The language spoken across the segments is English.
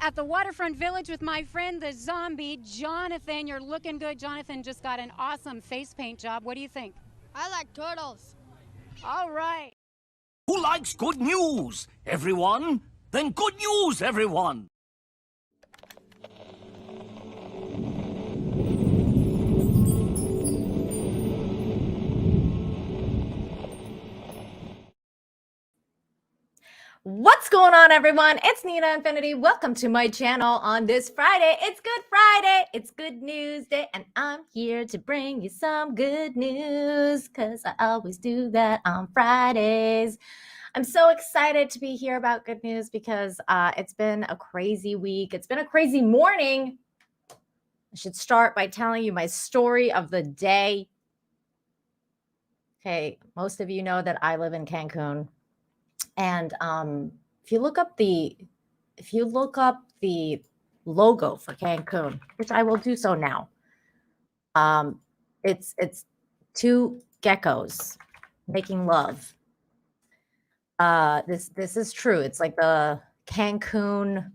at the Waterfront Village with my friend, the zombie, Jonathan. You're looking good. Jonathan just got an awesome face paint job. What do you think? I like turtles. All right. Who likes good news? Everyone? Then good news, everyone! What's going on, everyone? It's Nina Infinity. Welcome to my channel on this Friday. It's Good Friday. It's Good News Day, and I'm here to bring you some good news because I always do that on Fridays. I'm so excited to be here about good news because it's been a crazy week. It's been a crazy morning. I should start by telling you my story of the day. Okay, most of you know that I live in Cancun. And if you look up the logo for Cancun, which I will do so now, it's two geckos making love. This is true. It's like the Cancun.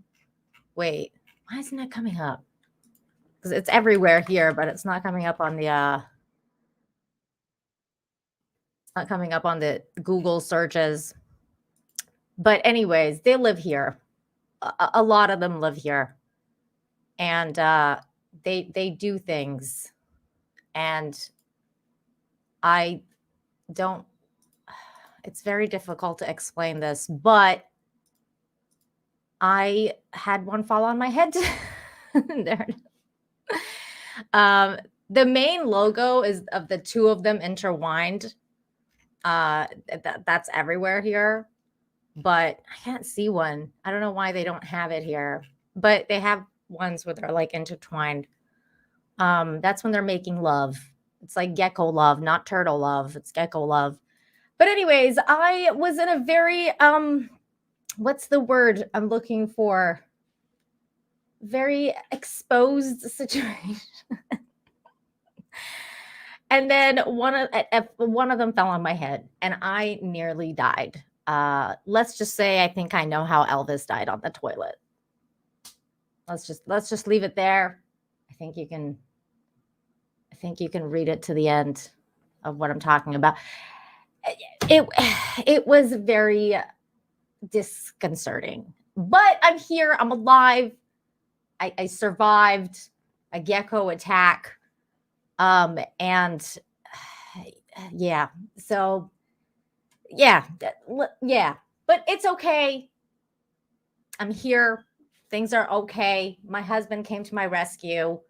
Wait, why isn't it coming up? Because it's everywhere here, but it's not coming up on the. It's not coming up on the Google searches. But anyways, they live here. A lot of them live here, and they do things, and I don't. It's very difficult to explain this, but I had one fall on my head. There. The main logo is of the two of them intertwined. That's everywhere here. But I can't see one. I don't know why they don't have it here, but they have ones where they're like intertwined. That's when they're making love. It's like gecko love, not turtle love. It's gecko love. But anyways, I was in a very, what's the word I'm looking for? Very exposed situation. And then one of them fell on my head and I nearly died. Let's just say I think I know how Elvis died on the toilet. Let's just leave it there. I think you can read it to the end of what I'm talking about. It was very disconcerting. But I'm here, I'm alive. I survived a gecko attack. And yeah, so yeah, but it's okay. I'm here. Things are okay. My husband came to my rescue.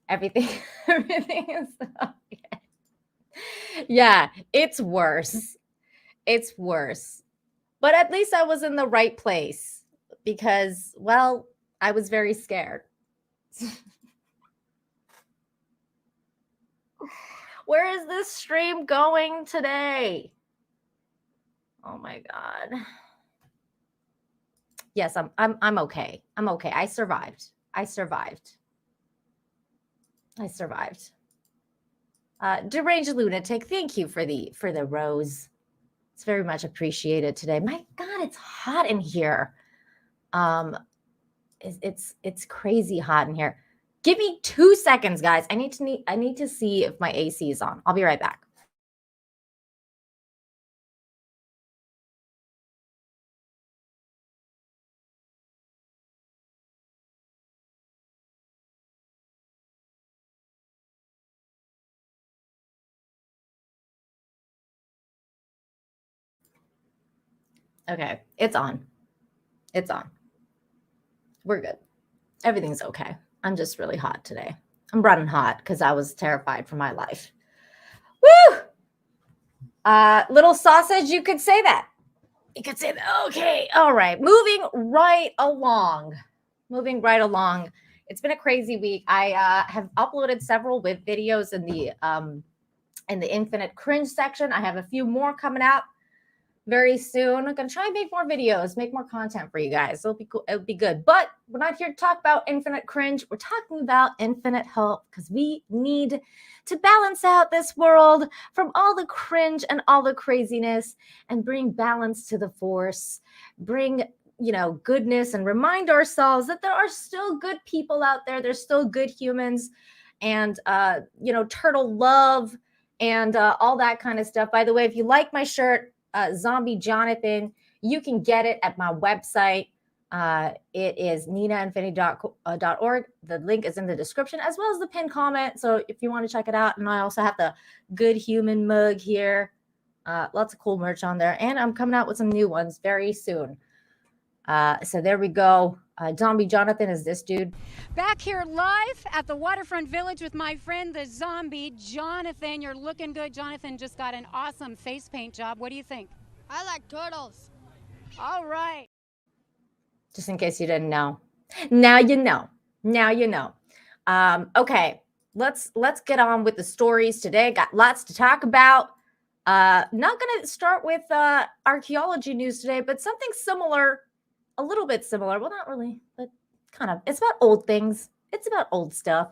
Everything is okay. Yeah, it's worse. It's worse. But at least I was in the right place because, well, I was very scared. Where is this stream going today? Oh my God. Yes, I'm okay. I'm okay. I survived. Deranged Lunatic, thank you for the rose. It's very much appreciated today. My God, it's hot in here. It's crazy hot in here. Give me 2 seconds, guys. I need to see if my AC is on. I'll be right back. Okay, it's on. It's on. We're good. Everything's okay. I'm just really hot today. I'm running hot because I was terrified for my life. Woo! Little sausage, you could say that. You could say that. Okay. All right. Moving right along. It's been a crazy week. I have uploaded several with videos in the Infinite Cringe section. I have a few more coming out very soon. I'm gonna try and make more videos, make more content for you guys. It'll be cool. It'll be good. But we're not here to talk about infinite cringe. We're talking about infinite hope because we need to balance out this world from all the cringe and all the craziness and bring balance to the force. Bring goodness and remind ourselves that there are still good people out there. There's still good humans and, turtle love and all that kind of stuff. By the way, if you like my shirt, Zombie Jonathan, you can get it at my website. It is ninainfinity.org. The link is in the description as well as the pinned comment. So if you want to check it out, and I also have the Good Human mug here. Lots of cool merch on there. And I'm coming out with some new ones very soon. So there we go. Zombie Jonathan is this dude. Back here live at the Waterfront Village with my friend, the zombie Jonathan. You're looking good. Jonathan just got an awesome face paint job. What do you think? I like turtles. All right. Just in case you didn't know. Now you know. Now you know. Okay, let's get on with the stories today. Got lots to talk about. Not going to start with archaeology news today, but something similar, a little bit similar. Well, not really, but kind of. It's about old things. It's about old stuff.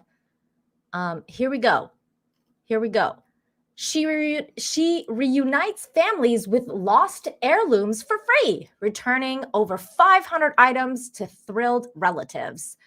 Here we go. She reunites families with lost heirlooms for free, returning over 500 items to thrilled relatives.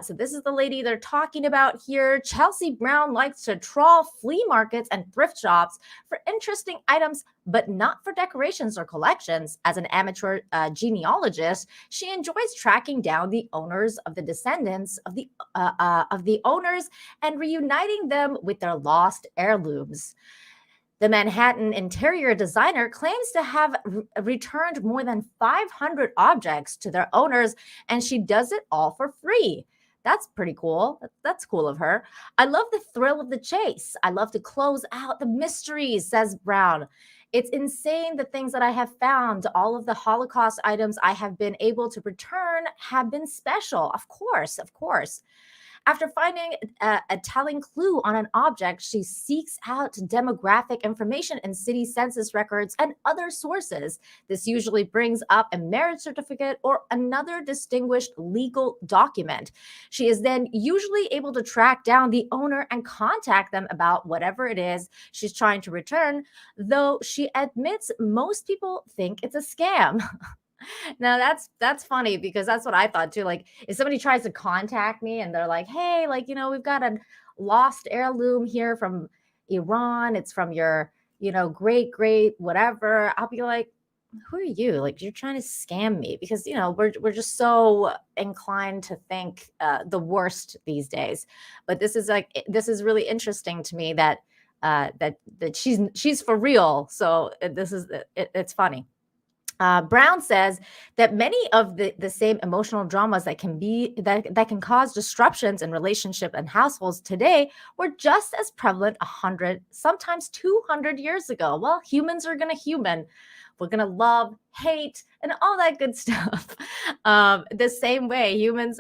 So this is the lady they're talking about here. Chelsea Brown likes to trawl flea markets and thrift shops for interesting items, but not for decorations or collections. As an amateur genealogist, she enjoys tracking down the owners of the descendants of the owners and reuniting them with their lost heirlooms. The Manhattan interior designer claims to have returned more than 500 objects to their owners, and she does it all for free. That's pretty cool. That's cool of her. I love the thrill of the chase. I love to close out the mysteries, says Brown. It's insane the things that I have found. All of the Holocaust items I have been able to return have been special. Of course. After finding a telling clue on an object, she seeks out demographic information in city census records and other sources. This usually brings up a marriage certificate or another distinguished legal document. She is then usually able to track down the owner and contact them about whatever it is she's trying to return, though she admits most people think it's a scam. Now that's funny because that's what I thought too. Like if somebody tries to contact me and they're like, hey, we've got a lost heirloom here from Iran. It's from your, great whatever. I'll be like, who are you? Like you're trying to scam me because, we're just so inclined to think the worst these days. But this is really interesting to me that she's for real. So it's funny. Brown says that many of the same emotional dramas that can cause disruptions in relationship and households today were just as prevalent 100, sometimes 200 years ago. Well, humans are going to human. We're going to love, hate, and all that good stuff. The same way humans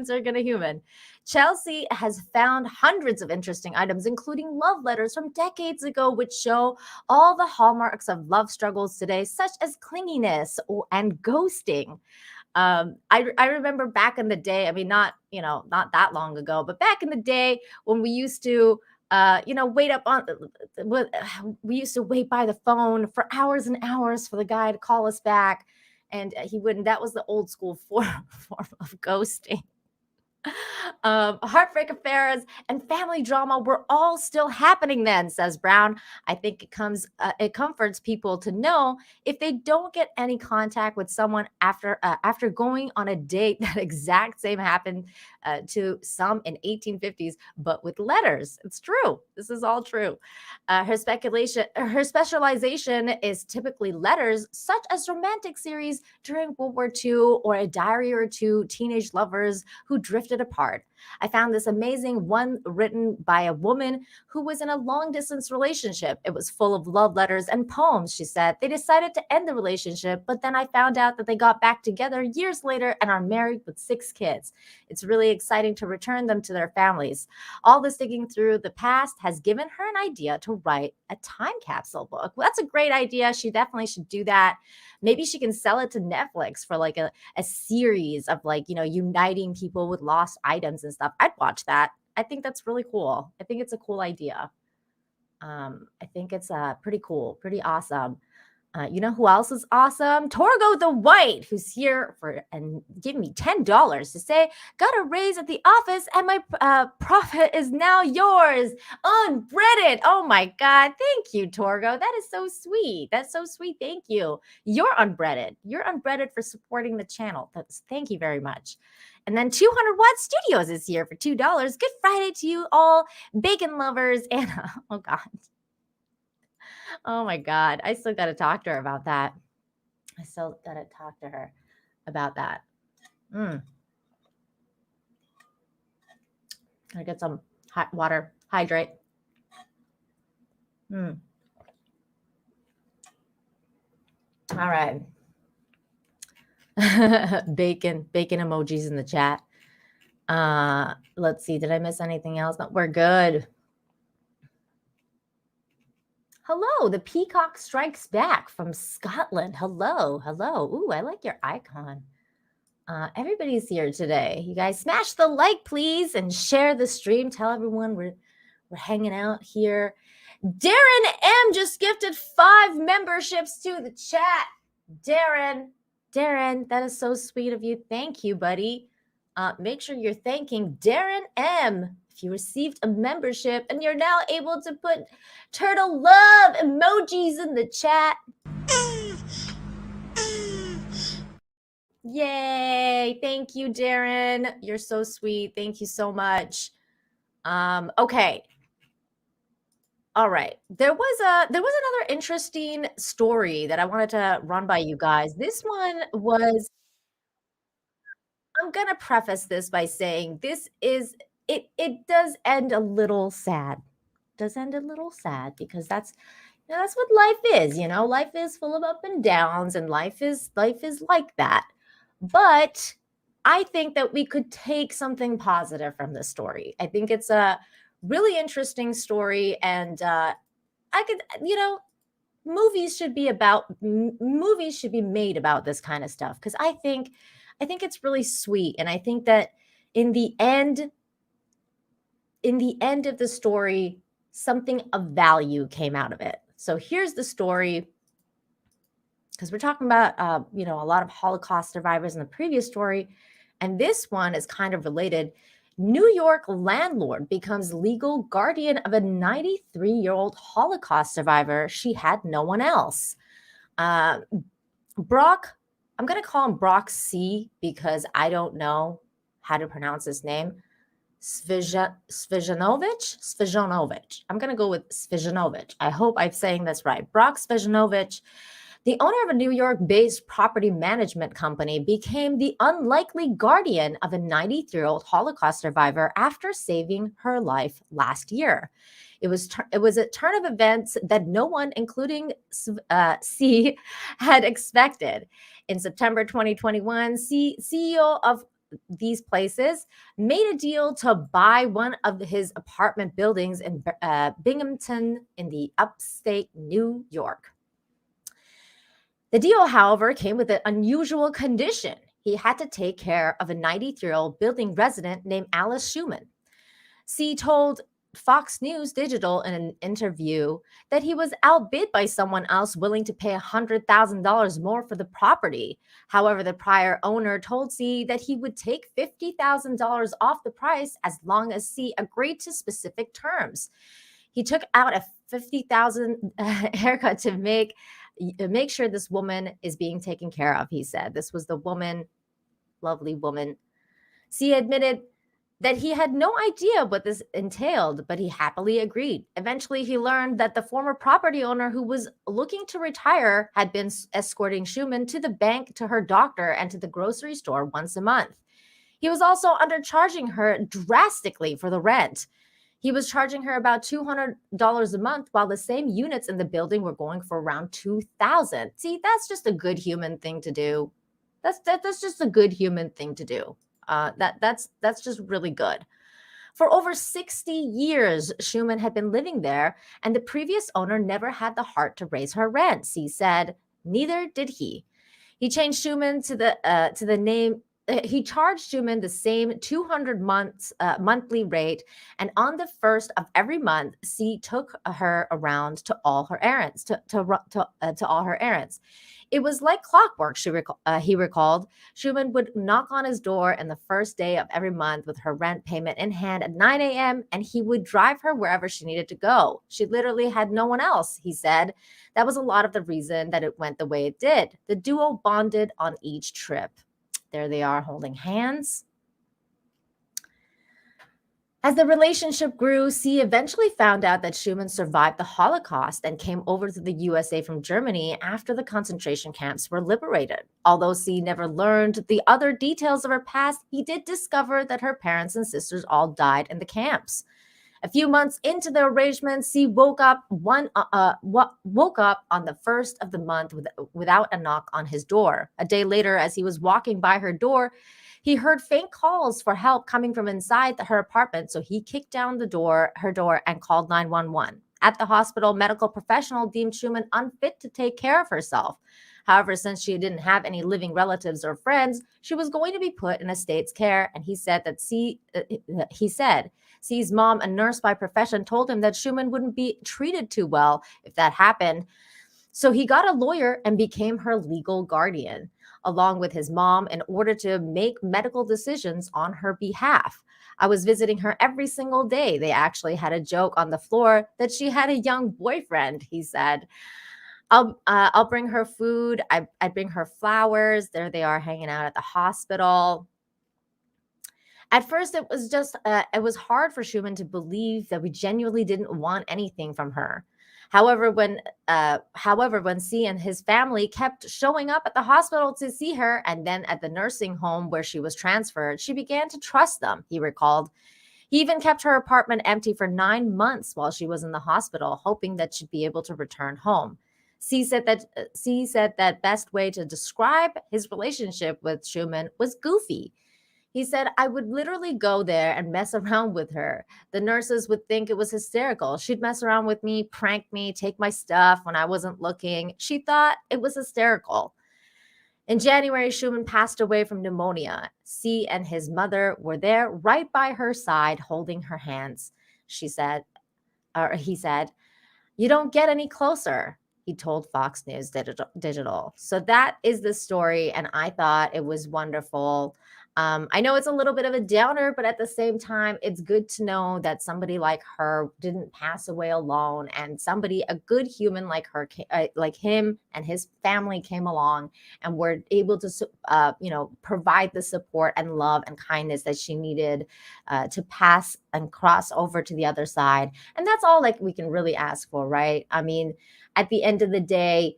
are going to human. Chelsea has found hundreds of interesting items, including love letters from decades ago, which show all the hallmarks of love struggles today, such as clinginess and ghosting. I remember back in the day, I mean, not that long ago, but back in the day when we used to we used to wait by the phone for hours and hours for the guy to call us back, and he wouldn't. That was the old school form of ghosting. Heartbreak affairs and family drama were all still happening then, says Brown. I think it comforts people to know if they don't get any contact with someone after going on a date, that exact same happened to some in 1850s, but with letters. It's true. This is all true. Her specialization is typically letters, such as romantic series during World War II or a diary or two teenage lovers who drifted apart. I found this amazing one written by a woman who was in a long distance relationship. It was full of love letters and poems, she said. They decided to end the relationship, but then I found out that they got back together years later and are married with 6 kids. It's really exciting to return them to their families. All this digging through the past has given her an idea to write a time capsule book. Well, that's a great idea. She definitely should do that. Maybe she can sell it to Netflix for like a series of uniting people with lost items and stuff. I'd watch that. I think that's really cool. I think it's a cool idea. I think it's pretty cool, pretty awesome. You know who else is awesome? Torgo the White, who's here for and giving me $10 to say, got a raise at the office and my profit is now yours. Unbreaded. Oh my God. Thank you, Torgo. That is so sweet. That's so sweet. Thank you. You're unbreaded. You're unbreaded for supporting the channel. Thank you very much. And then 200 Watt Studios is here for $2. Good Friday to you all, bacon lovers. And oh God. Oh my God. I still got to talk to her about that. I get some hot water. Hydrate. All right. Bacon emojis in the chat. Let's see. Did I miss anything else? No, we're good. Hello, the Peacock Strikes Back from Scotland. Hello. Ooh, I like your icon. Everybody's here today. You guys smash the like, please, and share the stream. Tell everyone we're hanging out here. Darren M just gifted 5 memberships to the chat. Darren, that is so sweet of you. Thank you, buddy. Make sure you're thanking Darren M if you received a membership and you're now able to put turtle love emojis in the chat. Yay. Thank you, Darren. You're so sweet. Thank you so much. Okay. All right. There was another interesting story that I wanted to run by you guys. This one was, I'm going to preface this by saying it does end a little sad. Because that's what life is, life is full of up and downs, and life is like that. But I think that we could take something positive from this story. I think it's a really interesting story, and movies should be made about this kind of stuff, because I think it's really sweet, and I think that in the end of the story, something of value came out of it. So here's the story, because we're talking about a lot of Holocaust survivors in the previous story, and this one is kind of related. New York landlord becomes legal guardian of a 93-year-old Holocaust survivor. She had no one else. Brock, I'm going to call him Brock C, because I don't know how to pronounce his name. Svizhanovich. I'm going to go with Svizhanovich. I hope I'm saying this right. Brock Svizhanovich, the owner of a New York-based property management company, became the unlikely guardian of a 93-year-old Holocaust survivor after saving her life last year. It was a turn of events that no one, including C, had expected. In September 2021, CEO of these places made a deal to buy one of his apartment buildings in Binghamton in the upstate New York. The deal, however, came with an unusual condition. He had to take care of a 93-year-old building resident named Alice Schumann. C told Fox News Digital in an interview that he was outbid by someone else willing to pay $100,000 more for the property. However, the prior owner told C that he would take $50,000 off the price as long as C agreed to specific terms. He took out a $50,000 haircut to make sure this woman is being taken care of, he said. This was the woman, lovely woman. C admitted that he had no idea what this entailed, but he happily agreed. Eventually, he learned that the former property owner who was looking to retire had been escorting Schumann to the bank, to her doctor, and to the grocery store once a month. He was also undercharging her drastically for the rent. He was charging her about $200 a month, while the same units in the building were going for around $2,000. See, that's just a good human thing to do. That's just a good human thing to do. That's just really good. For over 60 years, Schumann had been living there, and the previous owner never had the heart to raise her rent. He said, neither did he. He changed Schumann to the name he charged Schumann the same 200 monthly rate, and on the first of every month, C took her around to all her errands. To all her errands, it was like clockwork. He recalled. Schumann would knock on his door on the first day of every month with her rent payment in hand at 9 a.m., and he would drive her wherever she needed to go. She literally had no one else, he said. That was a lot of the reason that it went the way it did. The duo bonded on each trip. There they are holding hands. As the relationship grew, C eventually found out that Schumann survived the Holocaust and came over to the USA from Germany after the concentration camps were liberated. Although C never learned the other details of her past, he did discover that her parents and sisters all died in the camps. A few months into the arrangement, C woke up on the first of the month without a knock on his door. A day later, as he was walking by her door, he heard faint calls for help coming from inside her apartment, so he kicked down her door, and called 911. At the hospital, medical professional deemed Schumann unfit to take care of herself. However, since she didn't have any living relatives or friends, she was going to be put in a state's care, and he said C's mom, a nurse by profession, told him that Schumann wouldn't be treated too well if that happened. So he got a lawyer and became her legal guardian, along with his mom, in order to make medical decisions on her behalf. I was visiting her every single day. They actually had a joke on the floor that she had a young boyfriend, he said. I'll bring her food. I bring her flowers. There they are hanging out at the hospital. At first, it was hard for Schumann to believe that we genuinely didn't want anything from her. However, when C and his family kept showing up at the hospital to see her, and then at the nursing home where she was transferred, she began to trust them, he recalled. He even kept her apartment empty for 9 months while she was in the hospital, hoping that she'd be able to return home. C said that best way to describe his relationship with Schumann was goofy. He said, I would literally go there and mess around with her. The nurses would think it was hysterical. She'd mess around with me, prank me, take my stuff when I wasn't looking. She thought it was hysterical. In January, Schumann passed away from pneumonia. C and his mother were there right by her side, holding her hands. He said, you don't get any closer, he told Fox News Digital. So that is the story, and I thought it was wonderful. I know it's a little bit of a downer, but at the same time, it's good to know that somebody like her didn't pass away alone, and a good human like her, like him and his family, came along and were able to, provide the support and love and kindness that she needed to pass and cross over to the other side. And that's all like we can really ask for, right? I mean, at the end of the day,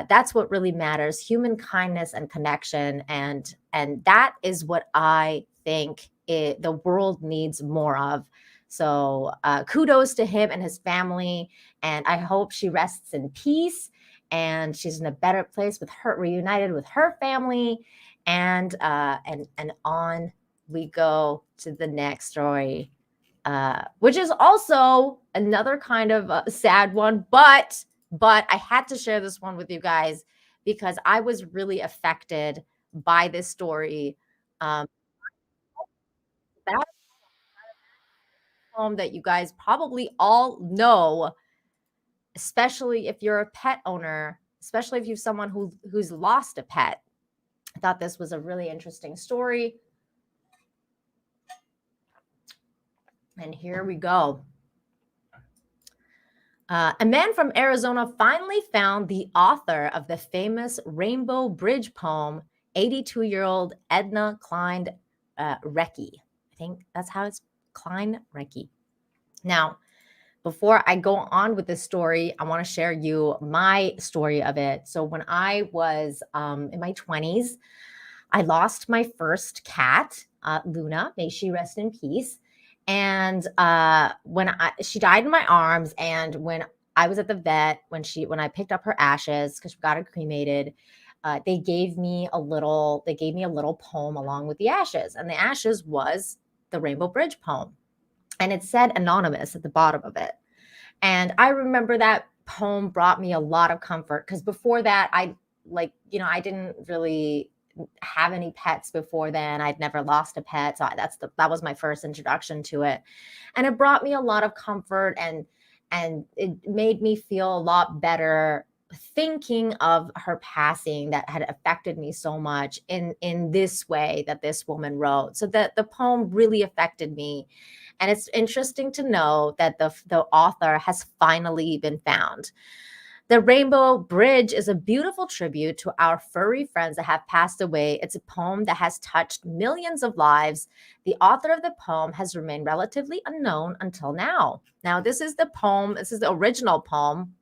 that's what really matters: human kindness and connection, and that is what I think the world needs more of. So kudos to him and his family, and I hope she rests in peace and she's in a better place reunited with her family, and on we go to the next story, which is also another kind of sad one, but I had to share this one with you guys because I was really affected by this story. That home that you guys probably all know, especially if you're a pet owner, especially if you're someone who's lost a pet. I thought this was a really interesting story. And here we go. A man from Arizona finally found the author of the famous Rainbow Bridge poem, 82-year-old Edna Klein Recke. I think that's how it's Klein Recke. Now, before I go on with this story, I want to share you my story of it. So when I was in my 20s, I lost my first cat, Luna. May she rest in peace. And she died in my arms, and when I was at the vet, when I picked up her ashes, because we got her cremated, they gave me a little poem along with the ashes, and the ashes was the Rainbow Bridge poem, and it said anonymous at the bottom of it. And I remember that poem brought me a lot of comfort, because before that, I didn't really have any pets before then. I'd never lost a pet, so that was my first introduction to it, and it brought me a lot of comfort, and it made me feel a lot better thinking of her passing that had affected me so much in this way that this woman wrote. So that the poem really affected me, and it's interesting to know that the author has finally been found. The Rainbow Bridge is a beautiful tribute to our furry friends that have passed away. It's a poem that has touched millions of lives. The author of the poem has remained relatively unknown until now. Now, this is the poem, this is the original poem,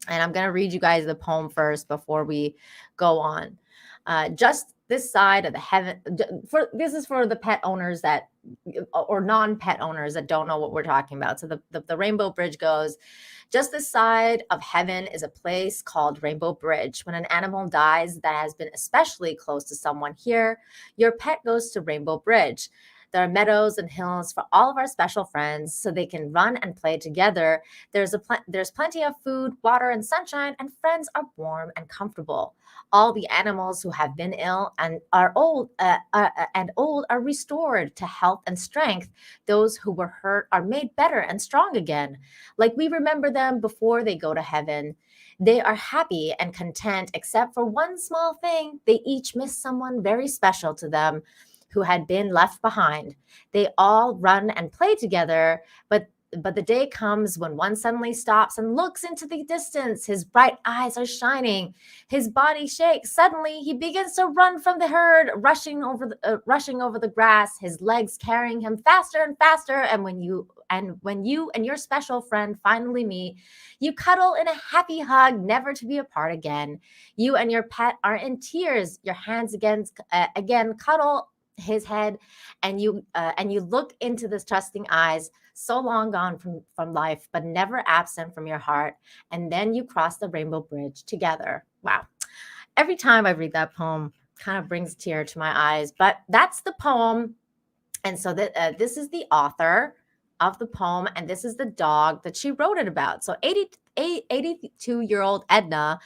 and I'm going to read you guys the poem first before we go on. Just this side of the heaven, this is for the pet owners that, or non-pet owners that don't know what we're talking about. So the Rainbow Bridge goes, just this side of heaven is a place called Rainbow Bridge. When an animal dies that has been especially close to someone here, your pet goes to Rainbow Bridge. There are meadows and hills for all of our special friends so they can run and play together. There's plenty of food, water, and sunshine, and friends are warm and comfortable. All the animals who have been ill and are old are restored to health and strength. Those who were hurt are made better and strong again. Like we remember them before they go to heaven. They are happy and content, except for one small thing. They each miss someone very special to them who had been left behind. They all run and play together, but the day comes when one suddenly stops and looks into the distance. His bright eyes are shining. His body shakes. Suddenly, he begins to run from the herd, rushing over the grass, his legs carrying him faster and faster. And when you and your special friend finally meet, you cuddle in a happy hug, never to be apart again. You and your pet are in tears. Your hands again cuddle his head, and you look into the trusting eyes, so long gone from life but never absent from your heart, and then you cross the Rainbow Bridge together. Wow. Every time I read that poem, kind of brings a tear to my eyes, but that's the poem. And so that this is the author of the poem, and this is the dog that she wrote it about. So 82-year-old Edna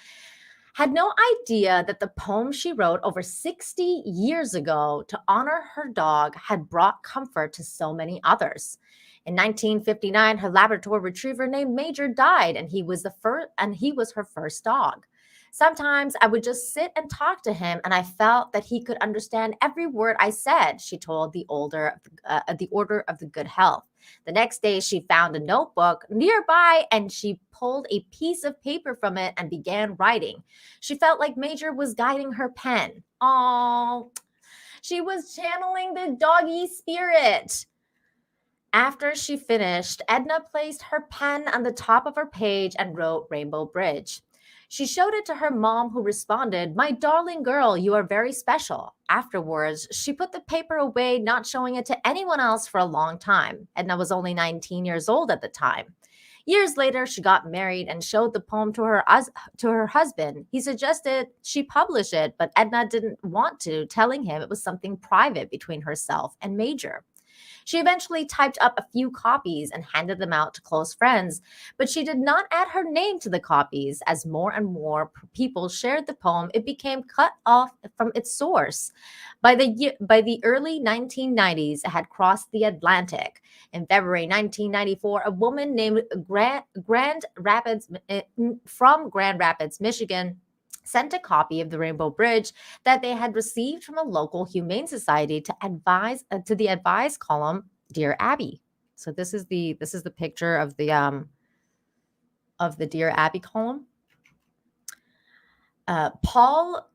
had no idea that the poem she wrote over 60 years ago to honor her dog had brought comfort to so many others. In 1959, her Labrador retriever named Major died, and he was her first dog. Sometimes I would just sit and talk to him, and I felt that he could understand every word I said, she told the Order of the Good Health. The next day, she found a notebook nearby, and she pulled a piece of paper from it and began writing. She felt like Major was guiding her pen. Oh, she was channeling the doggy spirit. After she finished, Edna placed her pen on the top of her page and wrote Rainbow Bridge. She showed it to her mom, who responded, "My darling girl, you are very special." Afterwards, she put the paper away, not showing it to anyone else for a long time. Edna was only 19 years old at the time. Years later, she got married and showed the poem to her husband. He suggested she publish it, but Edna didn't want to, telling him it was something private between herself and Major. She eventually typed up a few copies and handed them out to close friends, but she did not add her name to the copies. As more and more people shared the poem, it became cut off from its source. By the early 1990s, it had crossed the Atlantic. In February 1994, a woman named from Grand Rapids, Michigan, sent a copy of the Rainbow Bridge that they had received from a local humane society to the advice column, Dear Abby. So this is the picture of the Dear Abby column. Paul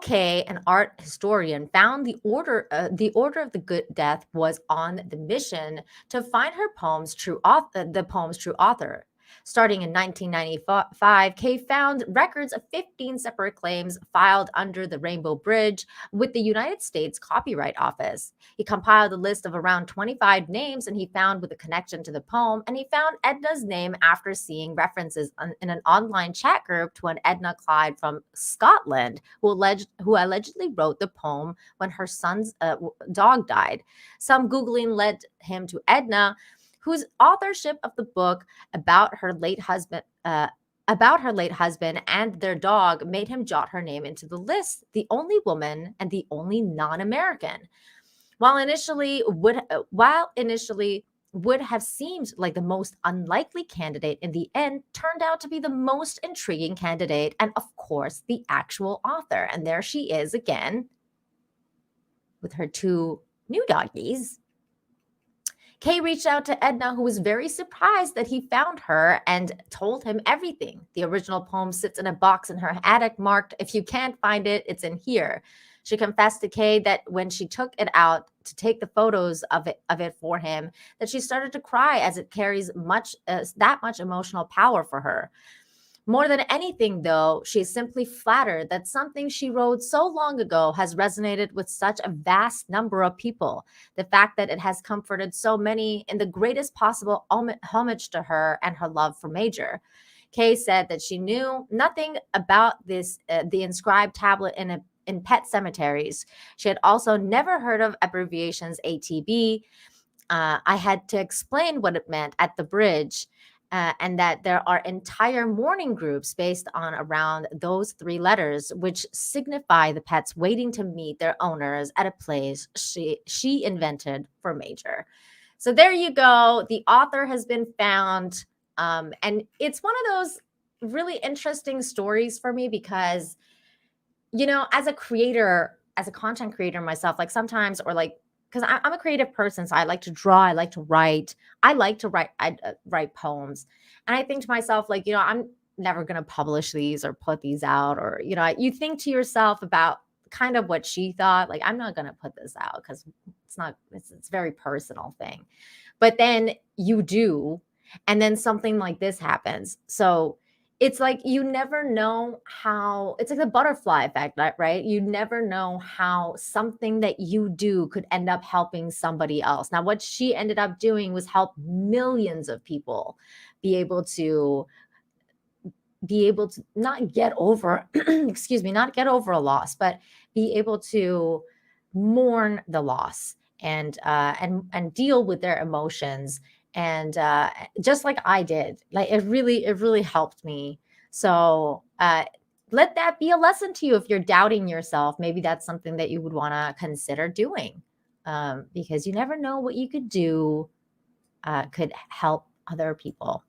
Kay, an art historian, found the Order of the Good Death was on the mission to find the poem's true author. Starting in 1995, Kay found records of 15 separate claims filed under the Rainbow Bridge with the United States Copyright Office. He compiled a list of around 25 names, and he found with a connection to the poem, and he found Edna's name after seeing references in an online chat group to an Edna Clyde from Scotland, who allegedly wrote the poem when her son's dog died. Some Googling led him to Edna, whose authorship of the book about her late husband about her late husband and their dog made him jot her name into the list, the only woman and the only non-American. While initially would have seemed like the most unlikely candidate, in the end turned out to be the most intriguing candidate, and of course the actual author. And there she is again with her two new doggies. Kay reached out to Edna, who was very surprised that he found her, and told him everything. The original poem sits in a box in her attic marked, "If you can't find it, it's in here." She confessed to Kay that when she took it out to take the photos of it for him, that she started to cry, as it carries that much emotional power for her. More than anything, though, she is simply flattered that something she wrote so long ago has resonated with such a vast number of people. The fact that it has comforted so many in the greatest possible homage to her and her love for Major. Kay said that she knew nothing about this, the inscribed tablet in pet cemeteries. She had also never heard of abbreviations ATB. I had to explain what it meant at the bridge. And that there are entire mourning groups based on around those three letters, which signify the pets waiting to meet their owners at a place she invented for Major. So there you go. The author has been found. And it's one of those really interesting stories for me because, you know, as a creator, as a content creator myself, like sometimes, or like, because I'm a creative person, so I like to draw, I like to write, I write poems, and I think to myself, like, you know, I'm never going to publish these or put these out, or, you know, you think to yourself about kind of what she thought, like, I'm not going to put this out because it's a very personal thing, but then you do, and then something like this happens, so it's like you never know how, it's like the butterfly effect, right? You never know how something that you do could end up helping somebody else. Now, what she ended up doing was help millions of people be able to not get over, excuse me, not get over a loss, but be able to mourn the loss and deal with their emotions. And just like I did, like it really helped me. So let that be a lesson to you. If you're doubting yourself, maybe that's something that you would want to consider doing, because you never know what you could do could help other people.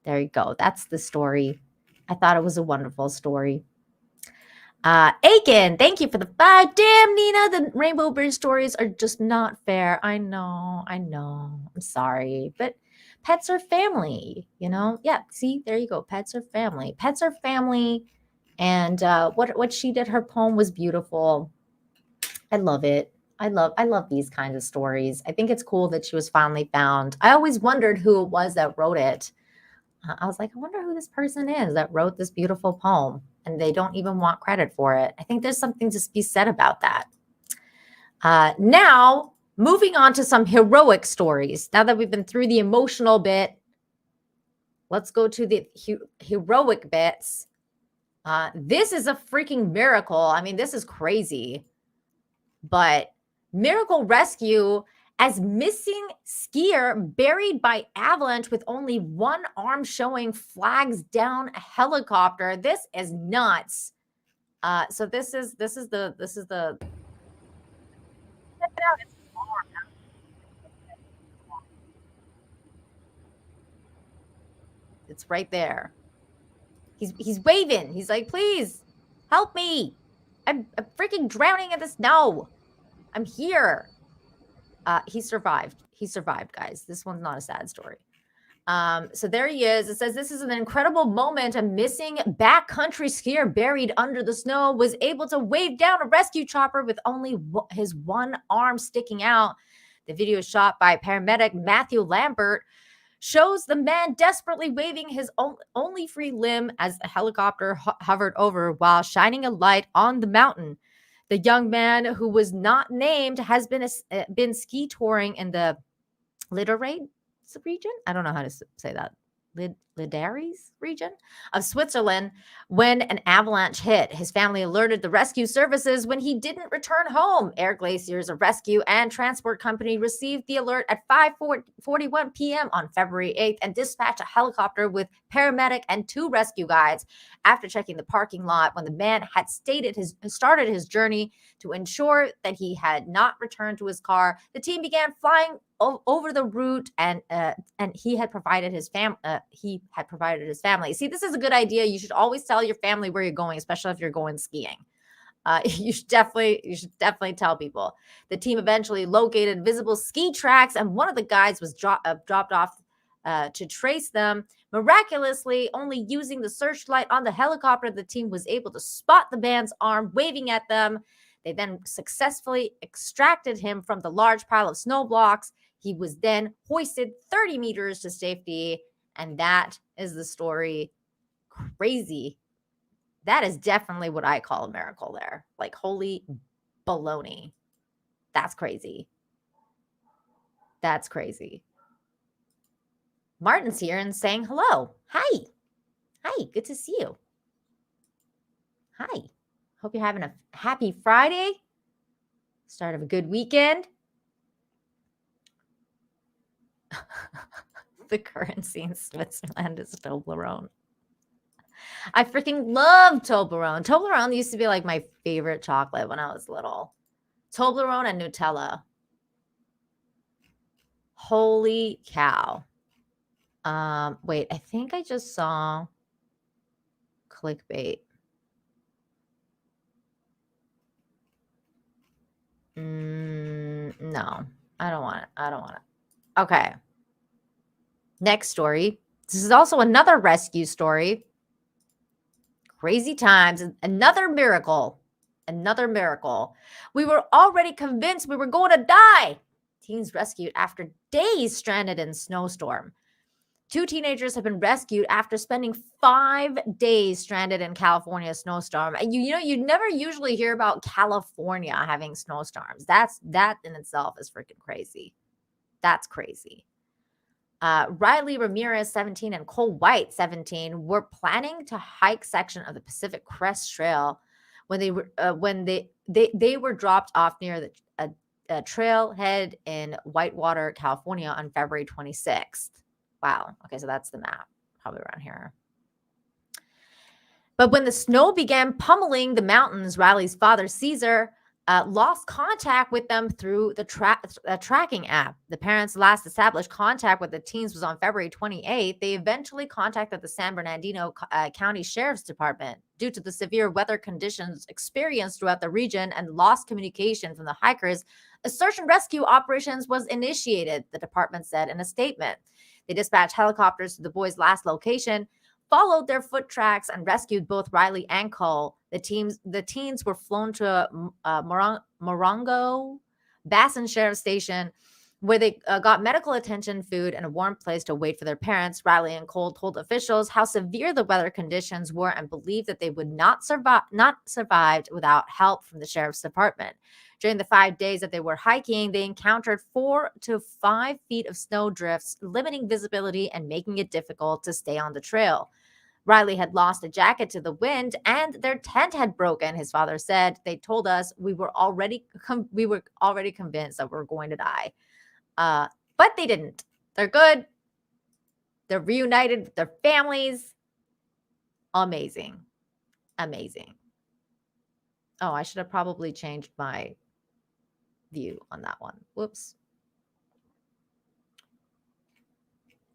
There you go. That's the story. I thought it was a wonderful story. Aiken, thank you for the 5. Damn, Nina, the Rainbow Bridge stories are just not fair. I know. I'm sorry, but pets are family, you know? Yeah, see, there you go. Pets are family. Pets are family. And what she did, her poem was beautiful. I love it. I love these kinds of stories. I think it's cool that she was finally found. I always wondered who it was that wrote it. I was like, I wonder who this person is that wrote this beautiful poem, and they don't even want credit for it. I think there's something to be said about that. Now, moving on to some heroic stories. Now that we've been through the emotional bit, let's go to the heroic bits. This is a freaking miracle. I mean, this is crazy. But miracle rescue as missing skier buried by avalanche with only one arm showing, flags down a helicopter. This is nuts. So this is the it's right there. He's waving. He's like, please help me. I'm freaking drowning in the snow. I'm here. He survived. He survived, guys. This one's not a sad story. So there he is. It says, this is an incredible moment. A missing backcountry skier buried under the snow was able to wave down a rescue chopper with only his one arm sticking out. The video shot by paramedic Matthew Lambert shows the man desperately waving his only free limb as a helicopter hovered over while shining a light on the mountain. The young man, who was not named, has been ski touring in the Litoral region. I don't know how to say that. Lidaris region of Switzerland when an avalanche hit. His family alerted the rescue services when he didn't return home. Air Glacier's rescue and transport company received the alert at 5:41 p.m. on February 8th and dispatched a helicopter with paramedic and 2 rescue guides. After checking the parking lot when the man had started his journey to ensure that he had not returned to his car, the team began flying over the route, and he had provided his family. See, this is a good idea. You should always tell your family where you're going, especially if you're going skiing. You should definitely tell people. The team eventually located visible ski tracks, and one of the guides was dropped off to trace them. Miraculously, only using the searchlight on the helicopter, the team was able to spot the man's arm waving at them. They then successfully extracted him from the large pile of snow blocks. He was then hoisted 30 meters to safety, and that is the story. Crazy. That is definitely what I call a miracle there. Like, holy baloney. That's crazy. That's crazy. Martin's here and saying hello. Hi. Hi, good to see you. Hi. Hope you're having a happy Friday. Start of a good weekend. The currency in Switzerland is Toblerone. I freaking love Toblerone. Toblerone used to be like my favorite chocolate when I was little. Toblerone and Nutella. Holy cow. Wait, I think I just saw clickbait. No, I don't want it. Okay. Next story. This is also another rescue story. Crazy times. Another miracle. We were already convinced we were going to die. Teens rescued after days stranded in snowstorm. 2 teenagers have been rescued after spending 5 days stranded in California snowstorm. And you never usually hear about California having snowstorms. That in itself is freaking crazy. That's crazy. Riley Ramirez, 17, and Cole White, 17, were planning to hike section of the Pacific Crest Trail when they were dropped off near a trailhead in Whitewater, California, on February 26th. Wow. Okay, so that's the map, probably around here. But when the snow began pummeling the mountains, Riley's father, Caesar, lost contact with them through the tracking app. The parents' last established contact with the teens was on February 28th. They eventually contacted the San Bernardino County Sheriff's Department. Due to the severe weather conditions experienced throughout the region and lost communication from the hikers, a search and rescue operations was initiated, the department said in a statement. They dispatched helicopters to the boys' last location, followed their foot tracks, and rescued both Riley and Cole. The teens were flown to Morongo Basin Sheriff Station, where they got medical attention, food, and a warm place to wait for their parents. Riley and Cole told officials how severe the weather conditions were and believed that they would not survive without help from the sheriff's department. During the 5 days that they were hiking, they encountered 4 to 5 feet of snow drifts, limiting visibility and making it difficult to stay on the trail. Riley had lost a jacket to the wind and their tent had broken, his father said. They told us we were already convinced that we were going to die. But they didn't. They're good. They're reunited with their families. Amazing. Amazing. Oh, I should have probably changed my view on that one. Whoops.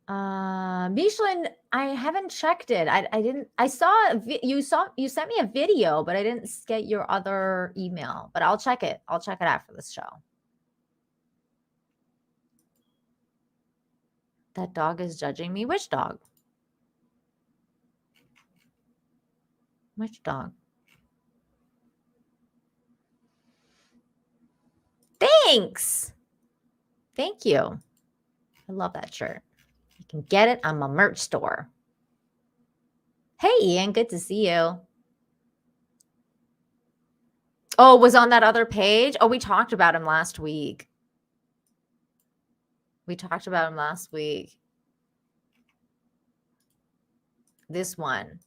Michelin, I haven't checked it. I didn't. I saw you sent me a video, but I didn't get your other email. But I'll check it. I'll check it after this show. That dog is judging me. Which dog? Which dog? Thanks. Thank you. I love that shirt. You can get it on my merch store. Hey, Ian. Good to see you. Oh, was on that other page? Oh, we talked about him last week. this one.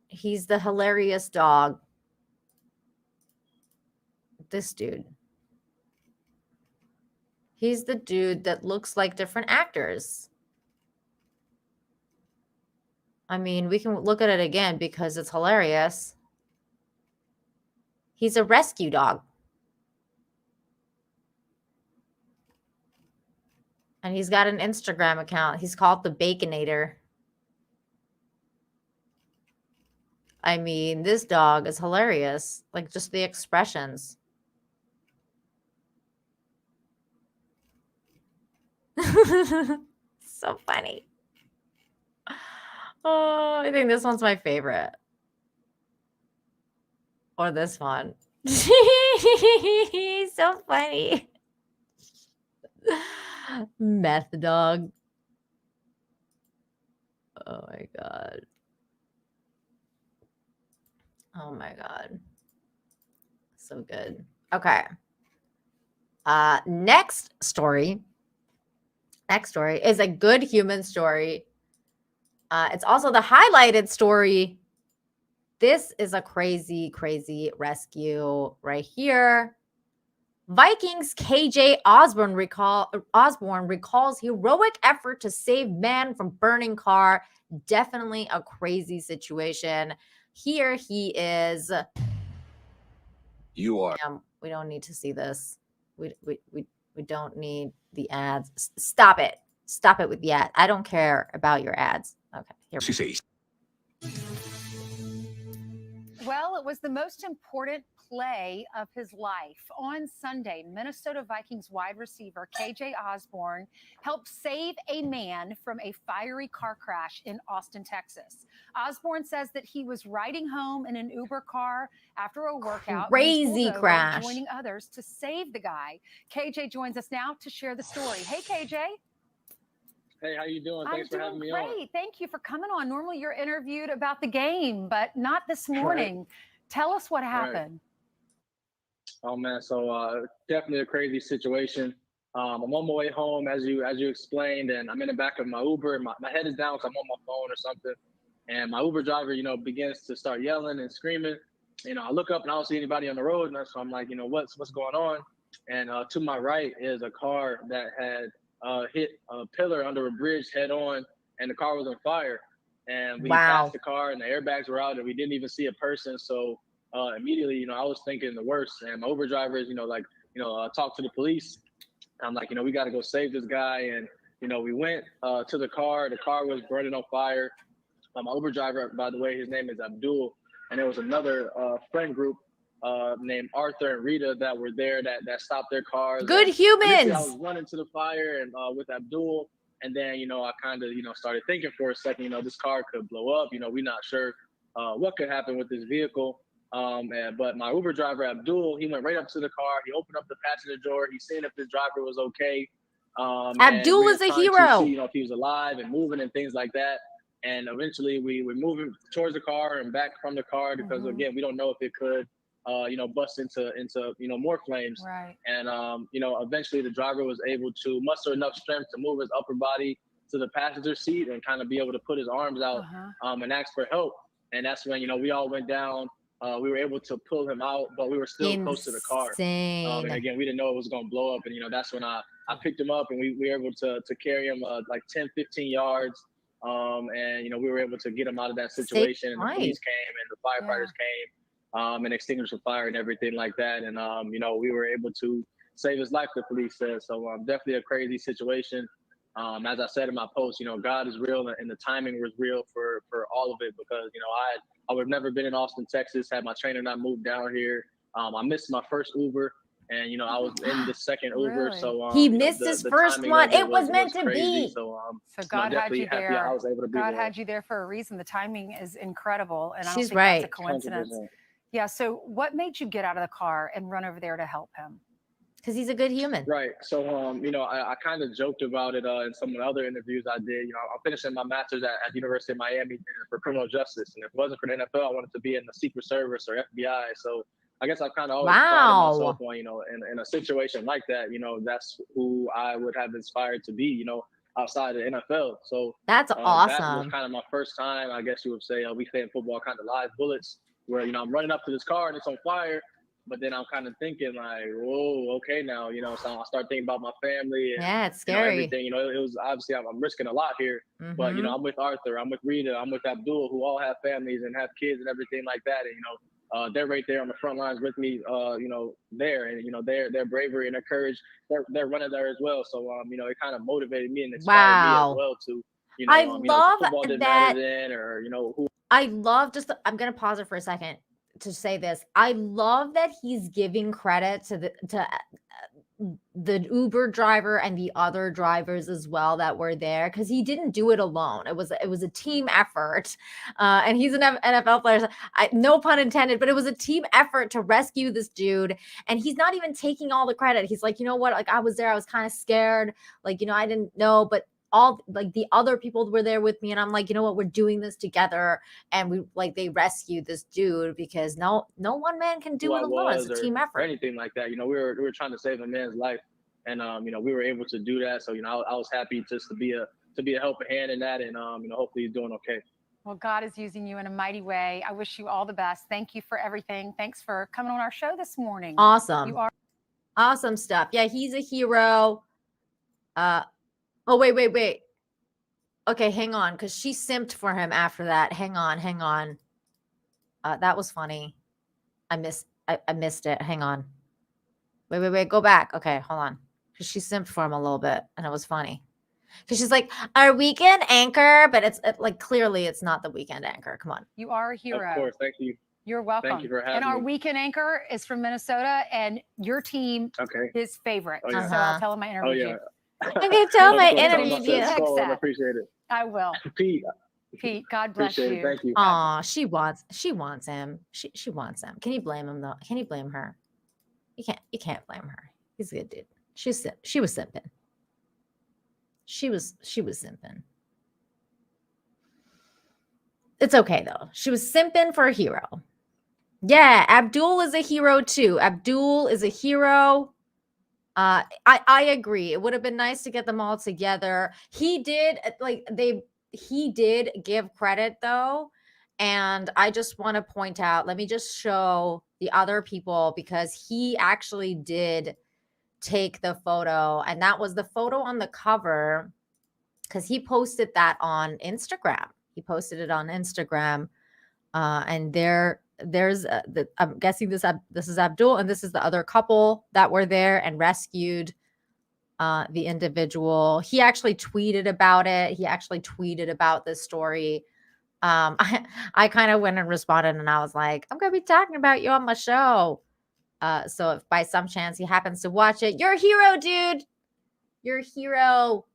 He's the hilarious dog. This dude. He's the dude that looks like different actors. I mean, we can look at it again because it's hilarious. He's a rescue dog. And he's got an Instagram account. He's called the Baconator. I mean, this dog is hilarious. Like, just the expressions. So funny. Oh, I think this one's my favorite. Or this one. So funny. Meth dog. Oh my God. Oh my God. So good. Okay. Next story is a good human story. It's also the highlighted story. This is a crazy, crazy rescue right here. Vikings KJ Osborn recalls heroic effort to save man from burning car. Definitely a crazy situation. Here he is. You are. We don't need to see this. We don't need the ads. Stop it. Stop it with the ad. I don't care about your ads. Okay. Here we go. Well, it was the most important play of his life. On Sunday, Minnesota Vikings wide receiver KJ Osborn helped save a man from a fiery car crash in Austin, Texas. Osborn says that he was riding home in an Uber car after a workout. Crazy crash. Joining others to save the guy. KJ joins us now to share the story. Hey, KJ. Hey, how you doing? Thanks for having me on. Great. Thank you for coming on. Normally you're interviewed about the game, but not this morning. Right. Tell us what happened. Right. Oh man, so definitely a crazy situation. I'm on my way home, as you explained, and I'm in the back of my Uber. My head is down because I'm on my phone or something, and my Uber driver, begins to start yelling and screaming. I look up and I don't see anybody on the road, and so I'm like, what's going on? And to my right is a car that had hit a pillar under a bridge head on, and the car was on fire. And we passed the car, and the airbags were out, and we didn't even see a person. So immediately, I was thinking the worst. And my Uber driver is, talk to the police. I'm like, we got to go save this guy. And we went to the car. The car was burning on fire. My Uber driver, by the way, his name is Abdul, and there was another friend group named Arthur and Rita that were there that stopped their cars. Good humans. I was running to the fire and with Abdul, and then I kind of started thinking for a second. This car could blow up. We're not sure what could happen with this vehicle. But my Uber driver Abdul, he went right up to the car. He opened up the passenger door. He seen if this driver was okay. Abdul is a hero. See, if he was alive and moving and things like that. And eventually we were moving towards the car and back from the car because again, we don't know if it could bust into more flames. Right. And eventually the driver was able to muster enough strength to move his upper body to the passenger seat and kind of be able to put his arms out and ask for help. And that's when we all went down. We were able to pull him out, but we were still close to the car. And again, we didn't know it was going to blow up. And that's when I picked him up, and we were able to carry him like 10, 15 yards. And we were able to get him out of that situation. And the police came and the firefighters came. And extinguish the fire and everything like that. And, we were able to save his life, the police said. So definitely a crazy situation. As I said in my post, God is real, and the timing was real for all of it because, I would have never been in Austin, Texas, had my trainer not moved down here. I missed my first Uber, and, I was in the second Uber. So he missed his first one. It was meant to be. So God had you there. I was able to be God there. had you there for a reason. The timing is incredible, and I don't She's think right. that's a coincidence. 100%. Yeah. So what made you get out of the car and run over there to help him? Because he's a good human. Right. So, I kind of joked about it in some of the other interviews I did. I'm finishing my master's at the University of Miami for criminal justice. And if it wasn't for the NFL, I wanted to be in the Secret Service or FBI. So I guess I've kind of always thought of myself on, in a situation like that, that's who I would have inspired to be. outside of the NFL. So That's that was awesome. kind of my first time, I guess you would say, we say in football, kind of live bullets, where I'm running up to this car and it's on fire. But then I'm kind of thinking like, whoa, okay, now, so I start thinking about my family and, Yeah, it's scary. everything, it was obviously I'm risking a lot here, but, Mhm. I'm with Arthur, I'm with Rita, I'm with Abdul, who all have families and have kids and everything like that. And, they're right there on the front lines with me, there, and, their bravery and their courage, they're running there as well. So, it kind of motivated me and inspired me as Wow. well to, I 'cause love football didn't that. matter then, or, who. I love I'm going to pause it for a second to say this. I love that he's giving credit to the Uber driver and the other drivers as well that were there, because he didn't do it alone. It was a team effort, and he's an NFL player. So no pun intended, but it was a team effort to rescue this dude. And he's not even taking all the credit. He's like, you know what? Like, I was there. I was kind of scared. Like, I didn't know, but all like the other people were there with me, and I'm like, you know what? We're doing this together, and they rescued this dude, because no one man can do it alone. It's a team effort. Or anything like that. We were trying to save a man's life, and we were able to do that. So I was happy just to be a helping hand in that, and hopefully he's doing okay. Well, God is using you in a mighty way. I wish you all the best. Thank you for everything. Thanks for coming on our show this morning. Awesome. You are awesome stuff. Yeah, he's a hero. Oh, wait. Okay, hang on, because she simped for him after that. Hang on. That was funny. I missed it. Hang on. Wait. Go back. Okay, hold on. Because she simped for him a little bit, and it was funny. Because she's like, our weekend anchor, but it's like, clearly it's not the weekend anchor. Come on. You are a hero. Of course. Thank you. You're welcome. Thank you for having and our me. weekend anchor is from Minnesota, and your team is favorite. Oh, yeah. So I'll tell him I interviewed you. Okay, tell my Of course, interview you. I appreciate it. I will. Pete, God bless appreciate you. it. Thank you. Aw, she wants him. She wants him. Can you blame him though? Can you blame her? You can't blame her. He's a good dude. She was simping. She was simping. It's okay though. She was simping for a hero. Yeah, Abdul is a hero too. Abdul is a hero. I agree. It would have been nice to get them all together. He did give credit though. And I just want to point out, let me just show the other people, because he actually did take the photo, and that was the photo on the cover, because he posted that on Instagram. He posted it on Instagram, and there's I'm guessing this is Abdul, and this is the other couple that were there and rescued the individual. He actually tweeted about it. He actually tweeted about this story. I kind of went and responded, and I was like, I'm gonna be talking about you on my show. So if by some chance he happens to watch it, you're a hero, dude. You're a hero.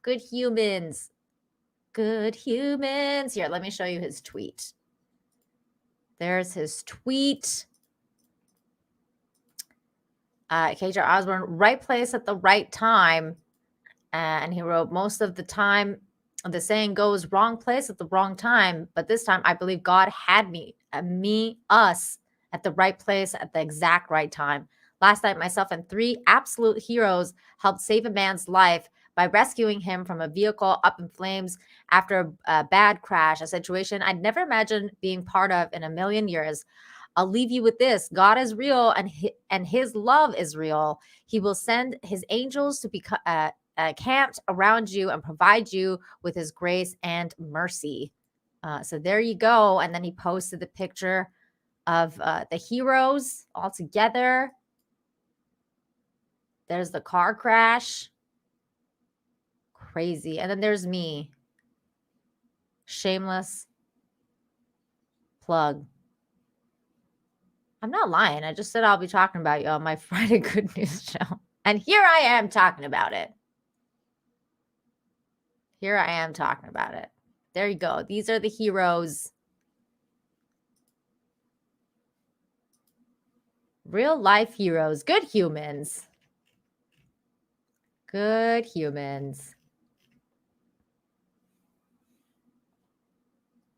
Good humans. Good humans. Here, let me show you his tweet. There's his tweet. KJ Osborn, right place at the right time. And he wrote, most of the time, the saying goes, wrong place at the wrong time. But this time, I believe God had us at the right place at the exact right time. Last night, myself and 3 absolute heroes helped save a man's life by rescuing him from a vehicle up in flames after a bad crash, a situation I'd never imagined being part of in a million years. I'll leave you with this. God is real, and his love is real. He will send his angels to be camped around you and provide you with his grace and mercy. So there you go. And then he posted the picture of the heroes all together. There's the car crash. Crazy. And then there's me. Shameless plug. I'm not lying. I just said I'll be talking about you on my Friday Good News show. And here I am talking about it. Here I am talking about it. There you go. These are the heroes. Real life heroes. Good humans. Good humans.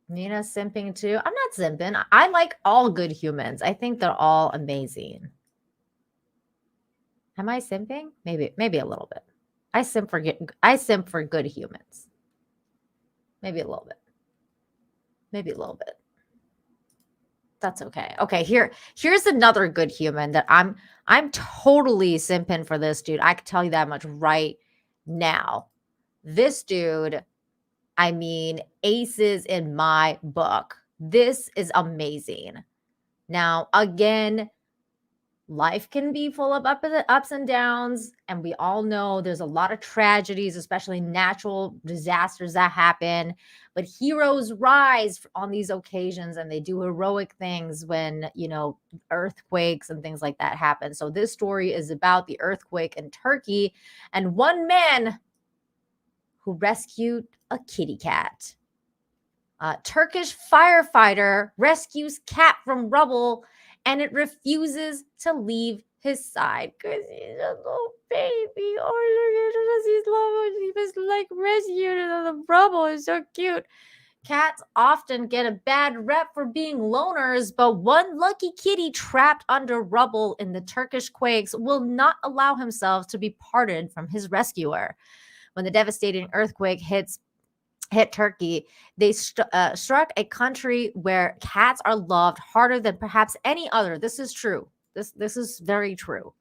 Nina simping too. I'm not simping. I like all good humans. I think they're all amazing. Am I simping? Maybe a little bit. I simp for good humans. Maybe a little bit. Maybe a little bit. That's okay. Okay, here's another good human that I'm totally simping for this dude. I can tell you that much right now. This dude, I mean, aces in my book. This is amazing. Now, again, life can be full of ups and downs, and we all know there's a lot of tragedies, especially natural disasters that happen. But heroes rise on these occasions, and they do heroic things when, earthquakes and things like that happen. So this story is about the earthquake in Turkey and one man who rescued a kitty cat. A Turkish firefighter rescues cat from rubble, and it refuses to leave his side because he's a little baby. Oh, look at his love. He was like rescued in the rubble. It's so cute. Cats often get a bad rep for being loners, but one lucky kitty trapped under rubble in the Turkish quakes will not allow himself to be parted from his rescuer. When the devastating earthquake hit Turkey, they struck a country where cats are loved harder than perhaps any other. This is true. This is very true.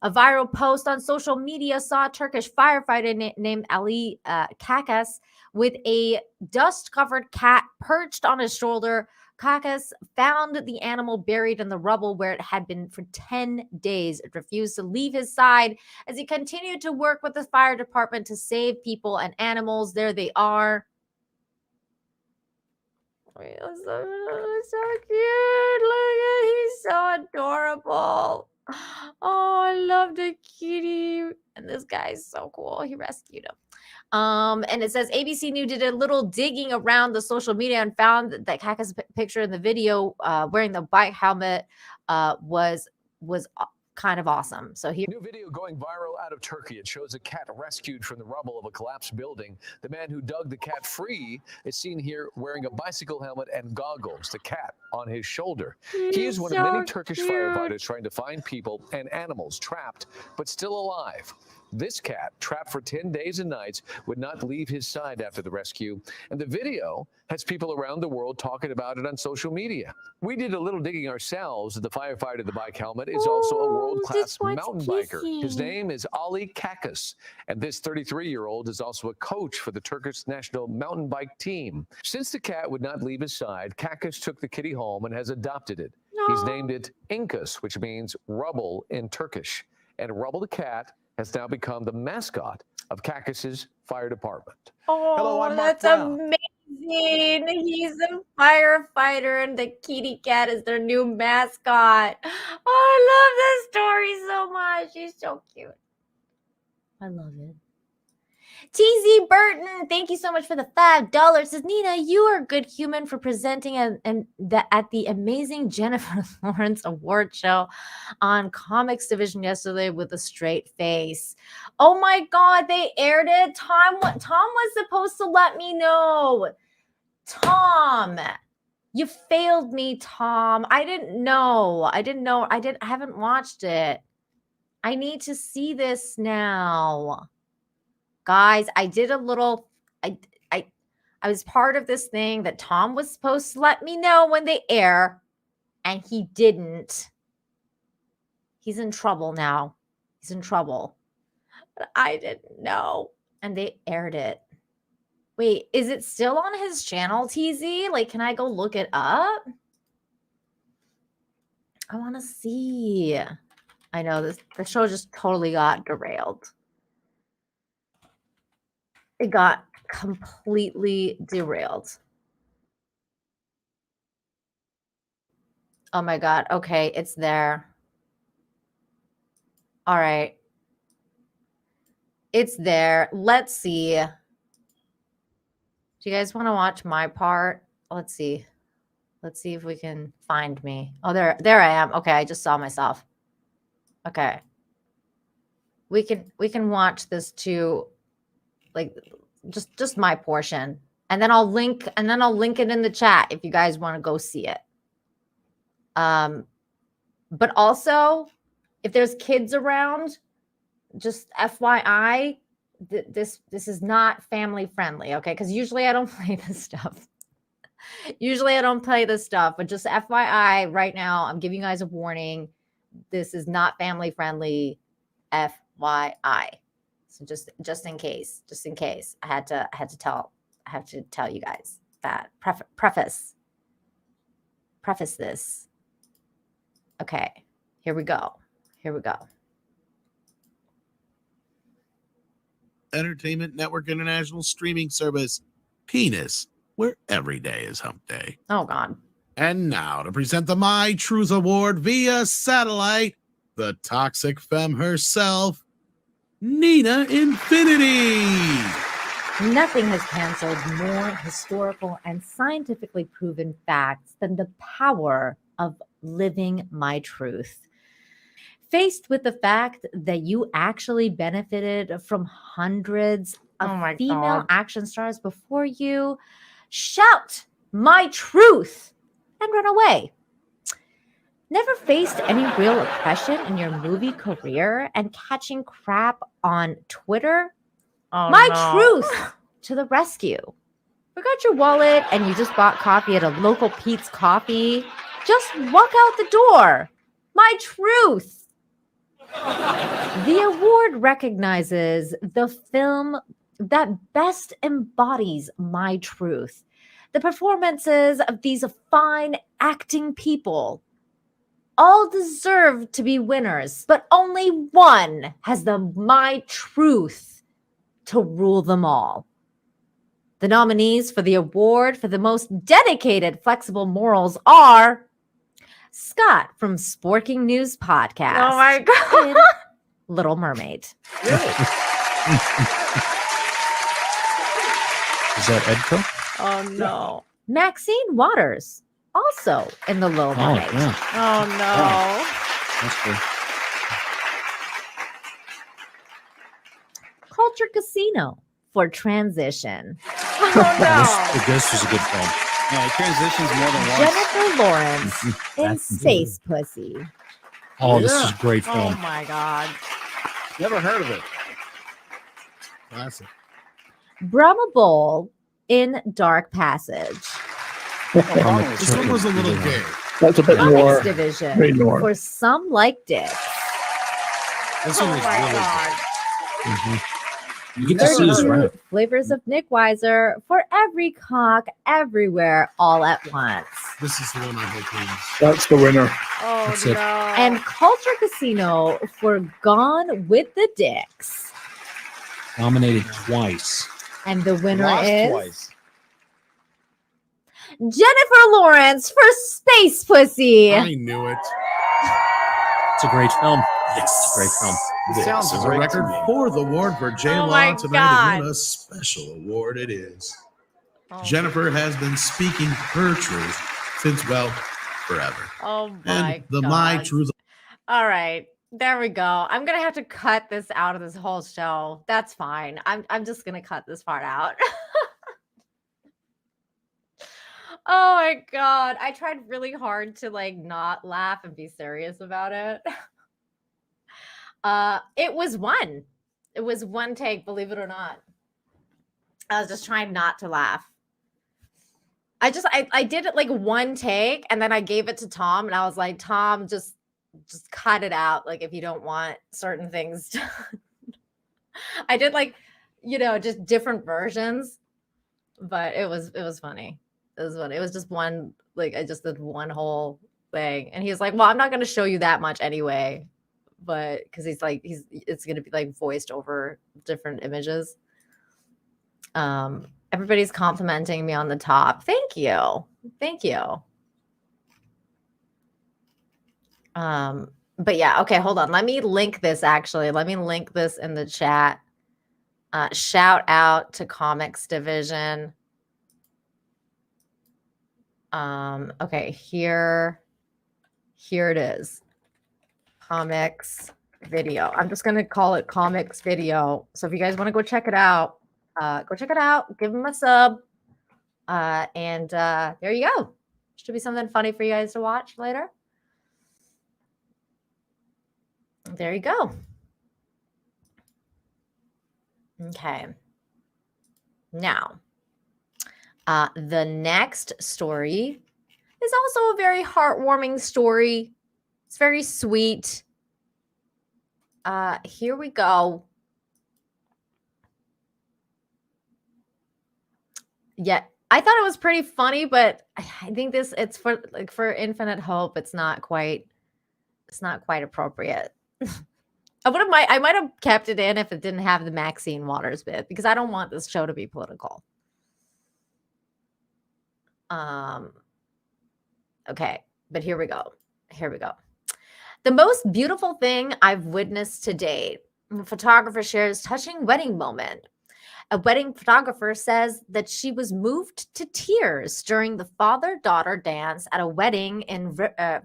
A viral post on social media saw a Turkish firefighter named Ali Kakas with a dust-covered cat perched on his shoulder. Kakas found the animal buried in the rubble where it had been for 10 days. It refused to leave his side as he continued to work with the fire department to save people and animals. There they are. He's so cute. Look at, he's so adorable. Oh, I love the kitty. And this guy is so cool. He rescued him. And it says ABC News did a little digging around the social media and found that Kaka's picture in the video wearing the bike helmet was kind of awesome. So here, new video going viral out of Turkey. It shows a cat rescued from the rubble of a collapsed building. The man who dug the cat free is seen here wearing a bicycle helmet and goggles, the cat on his shoulder. He is one of many Turkish firefighters trying to find people and animals trapped but still alive. This cat, trapped for 10 days and nights, would not leave his side after the rescue. And the video has people around the world talking about it on social media. We did a little digging ourselves. The firefighter in the bike helmet is also a world-class mountain biker. His name is Ali Kakas. And this 33-year-old is also a coach for the Turkish national mountain bike team. Since the cat would not leave his side, Kakas took the kitty home and has adopted it. He's named it Inkas, which means rubble in Turkish. And Rubble the cat has now become the mascot of Kakas's fire department. oh, Hello, I'm Mark that's Brown. amazing. He's a firefighter and the kitty cat is their new mascot. Oh, I love this story so much. He's so cute. I love it. TZ Burton, thank you so much for the $5. Says, Nina, you are a good human for presenting at the amazing Jennifer Lawrence Award show on Comics Division yesterday with a straight face. Oh my God, they aired it. Tom was supposed to let me know. Tom, you failed me, Tom. I didn't know. I haven't watched it. I need to see this now. Guys, I did a little, I was part of this thing that Tom was supposed to let me know when they air, and he didn't. He's in trouble now. He's in trouble. But I didn't know, and they aired it. Wait, is it still on his channel, TZ? Like, can I go look it up? I want to see. I know the show just totally got derailed. It got completely derailed. Oh my God. Okay, it's there. All right. It's there. Let's see. Do you guys want to watch my part? Let's see. Let's see if we can find me. Oh, there I am. Okay, I just saw myself. Okay. We can watch this too. Like just my portion, and then I'll link it in the chat if you guys want to go see it. But also, if there's kids around, just FYI, this is not family friendly, okay? Because usually I don't play this stuff. Usually I don't play this stuff, but just FYI, right now I'm giving you guys a warning. This is not family friendly. FYI. So just in case, I had to tell you guys that. Preface this. Okay, here we go. Entertainment Network International streaming service, Penis, where every day is hump day. Oh, God. And now to present the My Truth Award via satellite, the toxic femme herself, Nina Infinity. Nothing has canceled more historical and scientifically proven facts than the power of living my truth. Faced with the fact that you actually benefited from hundreds of female action stars before you, shout my truth and run away. Never faced any real oppression in your movie career and catching crap on Twitter? Truth to the rescue. Forgot your wallet and you just bought coffee at a local Pete's Coffee? Just walk out the door. My truth. The award recognizes the film that best embodies my truth. The performances of these fine acting people all deserve to be winners, but only one has the my truth to rule them all. The nominees for the award for the most dedicated flexible morals are Scott from Sporking News Podcast. Oh my God. And Little Mermaid. Is that Edco? Oh no. Maxine Waters, also in The Little Mermaid. Yeah. Oh no. That's good. Culture Casino for Transition. Oh This was a good film. Yeah, it transitions more than once. Jennifer Lawrence in That's Space Pussy. Oh, this is a great no. film. Oh my God. Never heard of it. Classic. Brahma Bowl in Dark Passage. This one was a little gay. That's a bit Comics more. Division Very more. for Some Like Dick. This one Oh was my really God. gay. You get to see his 32 rap. Flavors of Nick Weiser for Every Cock Everywhere All at Once. This is the one I hope wins. That's the winner. Oh That's no. it. And Culture Casino for Gone with the Dicks. Nominated twice. And the winner Lost is twice. Jennifer Lawrence for Space Pussy. I knew it. It's a great film. Yes. It's a great film. This Sounds is a great record to me. for the award for J Oh Law my tonight, God. and what a special award it is. Oh. Jennifer has been speaking her truth since, well, forever. Oh my And the God. My Truth. All right. There we go. I'm gonna have to cut this out of this whole show. That's fine. I'm just gonna cut this part out. Oh my God. I tried really hard to like not laugh and be serious about it. It was one. It was one take, believe it or not. I was just trying not to laugh. I did it like one take and then I gave it to Tom and I was like, Tom, just cut it out. Like if you don't want certain things. I did like, just different versions, but it was funny. It was funny. It was just one, like I just did one whole thing. And he was like, well, I'm not going to show you that much anyway. But because it's going to be like voiced over different images. Everybody's complimenting me on the top. Thank you. But yeah, okay, hold on. Let me link this actually. Let me link this in the chat. Shout out to Comics Division. Okay, here it is. Comics video. I'm just gonna call it Comics Video. So if you guys want to go check it out, go check it out. Give them a sub, and there you go. Should be something funny for you guys to watch later. There you go. Okay. Now, the next story is also a very heartwarming story. It's very sweet. Here we go. Yeah, I thought it was pretty funny, but I think it's for Infinite Hope. It's not quite appropriate. I might have kept it in if it didn't have the Maxine Waters bit, because I don't want this show to be political. Okay, but here we go. The most beautiful thing I've witnessed to date. A photographer shares touching wedding moment. A wedding photographer says that she was moved to tears during the father-daughter dance at a wedding in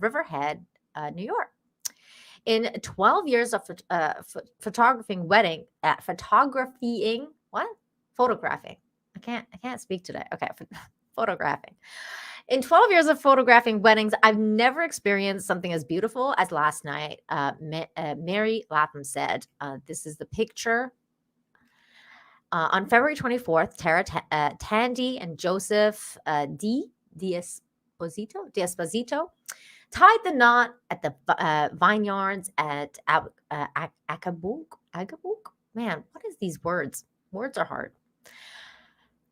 Riverhead, New York. In 12 years of photographing. I can't speak today. Okay, photographing. In 12 years of photographing weddings, I've never experienced something as beautiful as last night. Mary Latham said, "This is the picture." On February 24th, Tara Tandy and Joseph D'Esposito tied the knot at the vineyards at Acapulco. Man, what is these words? Words are hard.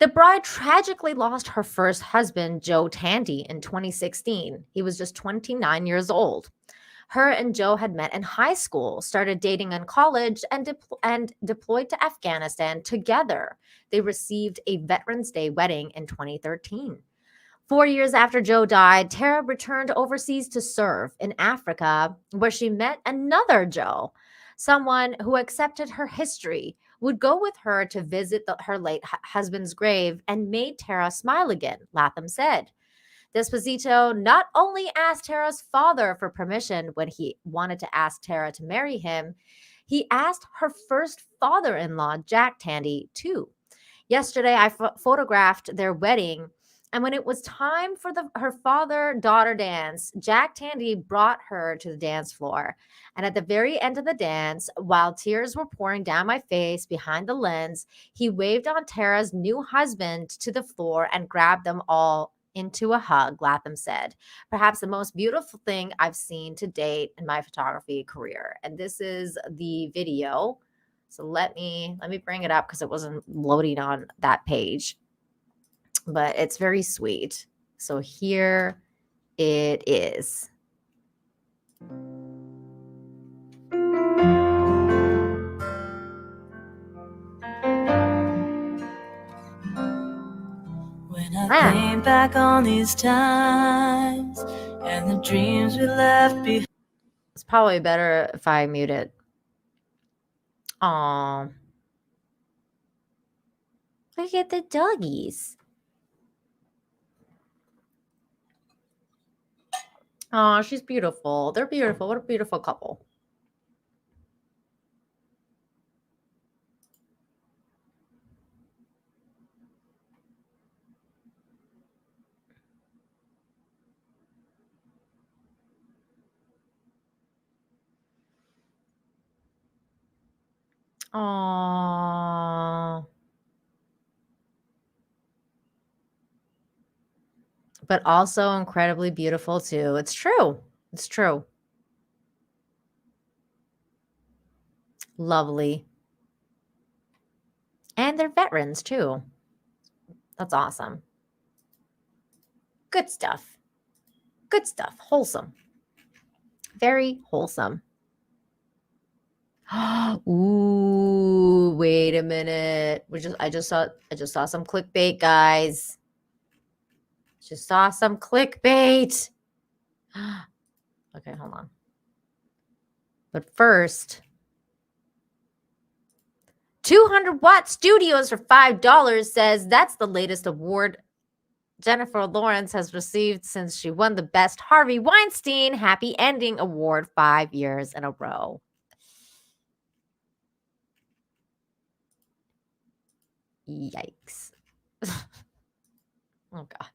The bride tragically lost her first husband, Joe Tandy, in 2016. He was just 29 years old. Her and Joe had met in high school, started dating in college, and deployed to Afghanistan together. They received a Veterans Day wedding in 2013. 4 years after Joe died, Tara returned overseas to serve in Africa, where she met another Joe, someone who accepted her history, would go with her to visit her late husband's grave, and made Tara smile again, Latham said. D'Esposito not only asked Tara's father for permission when he wanted to ask Tara to marry him, he asked her first father-in-law, Jack Tandy, too. Yesterday, I photographed their wedding, and when it was time for her father-daughter dance, Jack Tandy brought her to the dance floor. And at the very end of the dance, while tears were pouring down my face behind the lens, he waved on Tara's new husband to the floor and grabbed them all into a hug, Latham said. Perhaps the most beautiful thing I've seen to date in my photography career. And this is the video. So let me bring it up because it wasn't loading on that page. But it's very sweet. So here it is. When I think back on these times and the dreams we left behind. It's probably better if I mute it. Aw. Look at the doggies. Oh, she's beautiful. They're beautiful. What a beautiful couple. Aww. But also incredibly beautiful too. It's true. It's true. Lovely. And they're veterans too. That's awesome. Good stuff. Good stuff. Wholesome. Very wholesome. Ooh, wait a minute. I just saw some clickbait, guys. Just saw some clickbait. Okay, hold on. But first, 200 Watt Studios for $5 says that's the latest award Jennifer Lawrence has received since she won the Best Harvey Weinstein Happy Ending Award 5 years in a row. Yikes. Oh, God.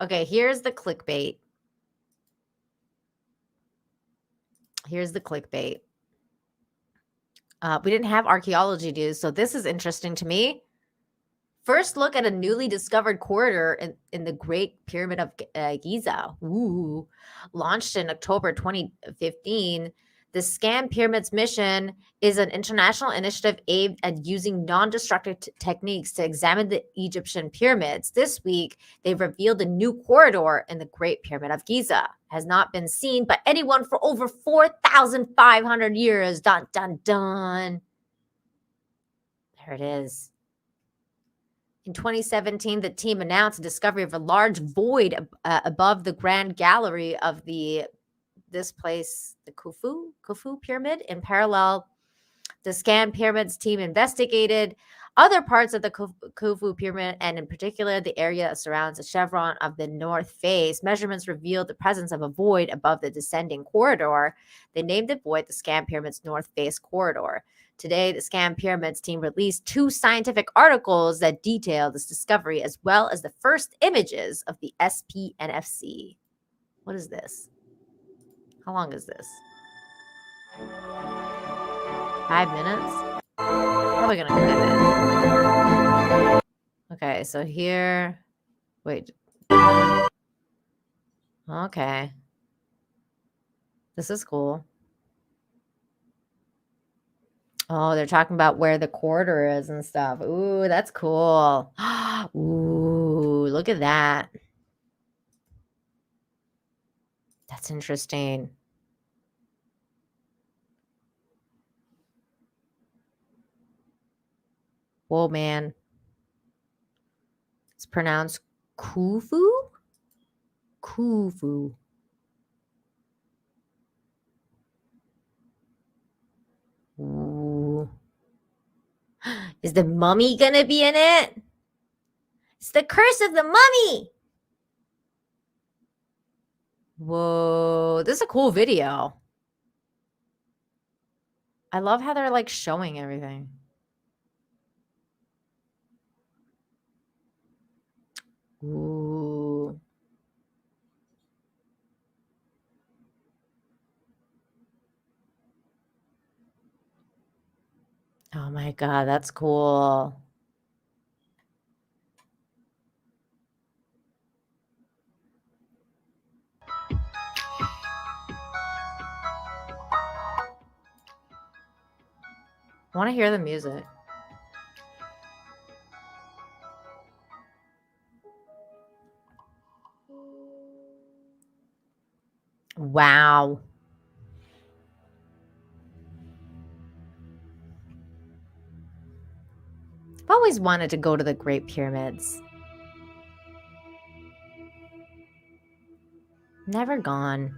Okay, here's the clickbait. Here's the clickbait. We didn't have archaeology news, so this is interesting to me. First look at a newly discovered corridor in the Great Pyramid of Giza. Ooh. Launched in October 2015, the Scan Pyramids mission is an international initiative aimed at using non-destructive techniques to examine the Egyptian pyramids. This week, they revealed a new corridor in the Great Pyramid of Giza. Has not been seen by anyone for over 4,500 years. Dun, dun, dun. There it is. In 2017, the team announced the discovery of a large void above the Grand Gallery of this place, the Khufu Pyramid. In parallel, the Scan Pyramids team investigated other parts of the Khufu Pyramid, and in particular, the area that surrounds the chevron of the north face. Measurements revealed the presence of a void above the descending corridor. They named the void the Scan Pyramids North Face Corridor. Today, the Scan Pyramids team released 2 scientific articles that detail this discovery, as well as the first images of the SPNFC. What is this? How long is this? 5 minutes? Probably gonna clip it. Okay, so here. Wait. Okay. This is cool. Oh, they're talking about where the corridor is and stuff. Ooh, that's cool. Ooh, look at that. That's interesting. Whoa, man. It's pronounced Khufu? Khufu. Ooh. Is the mummy gonna be in it? It's the curse of the mummy. Whoa, this is a cool video. I love how they're like showing everything. Ooh. Oh my God, that's cool. I want to hear the music. Wow. I've always wanted to go to the Great Pyramids. Never gone.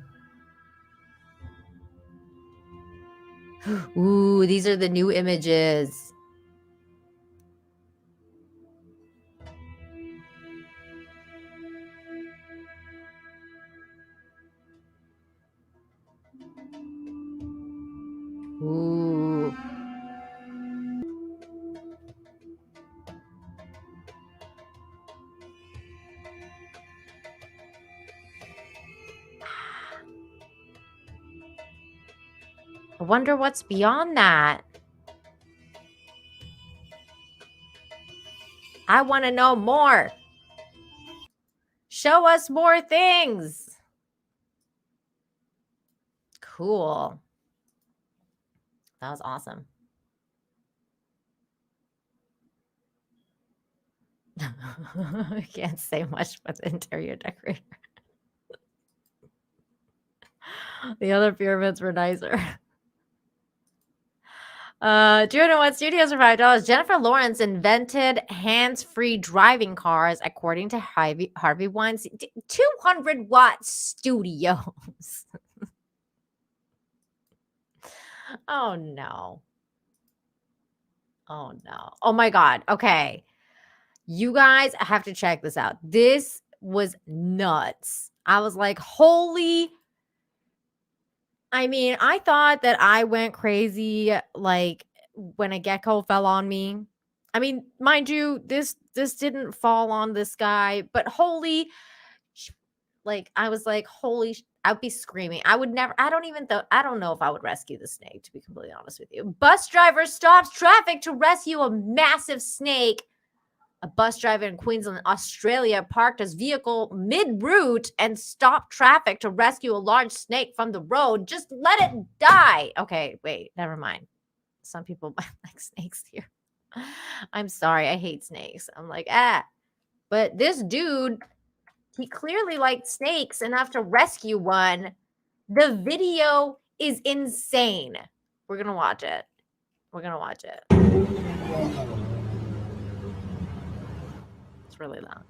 Ooh, these are the new images. Ooh. I wonder what's beyond that. I want to know more. Show us more things. Cool. That was awesome. I can't say much about the interior decorator. The other pyramids were nicer. 201 Studios for $5. Jennifer Lawrence invented hands-free driving cars, according to Harvey Weinstein. 200-watt studios. Oh, no. Oh, no. Oh, my God. Okay. You guys have to check this out. This was nuts. I was like, holy... I mean, I thought that I went crazy like when a gecko fell on me. I mean, mind you, this didn't fall on this guy, but holy like, I was like, holy, I'd be screaming. I would never, I don't know if I would rescue the snake, to be completely honest with you. Bus driver stops traffic to rescue a massive snake. A bus driver in Queensland, Australia, parked his vehicle mid-route and stopped traffic to rescue a large snake from the road. Just let it die. Okay, wait, never mind. Some people like snakes here. I'm sorry, I hate snakes. I'm like, but this dude, he clearly liked snakes enough to rescue one. The video is insane. We're gonna watch it. We're gonna watch it. It's really loud.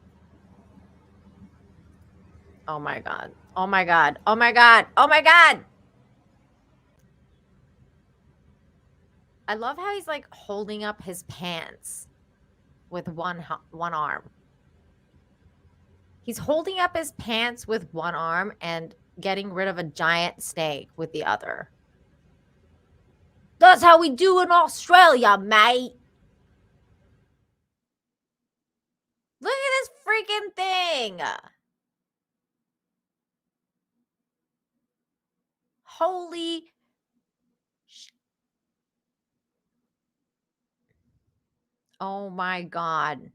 Oh my God. Oh my God. Oh my God. Oh my God. I love how he's like holding up his pants with one arm. He's holding up his pants with one arm and getting rid of a giant snake with the other. That's how we do in Australia, mate. Look at this freaking thing. Holy. Oh my God.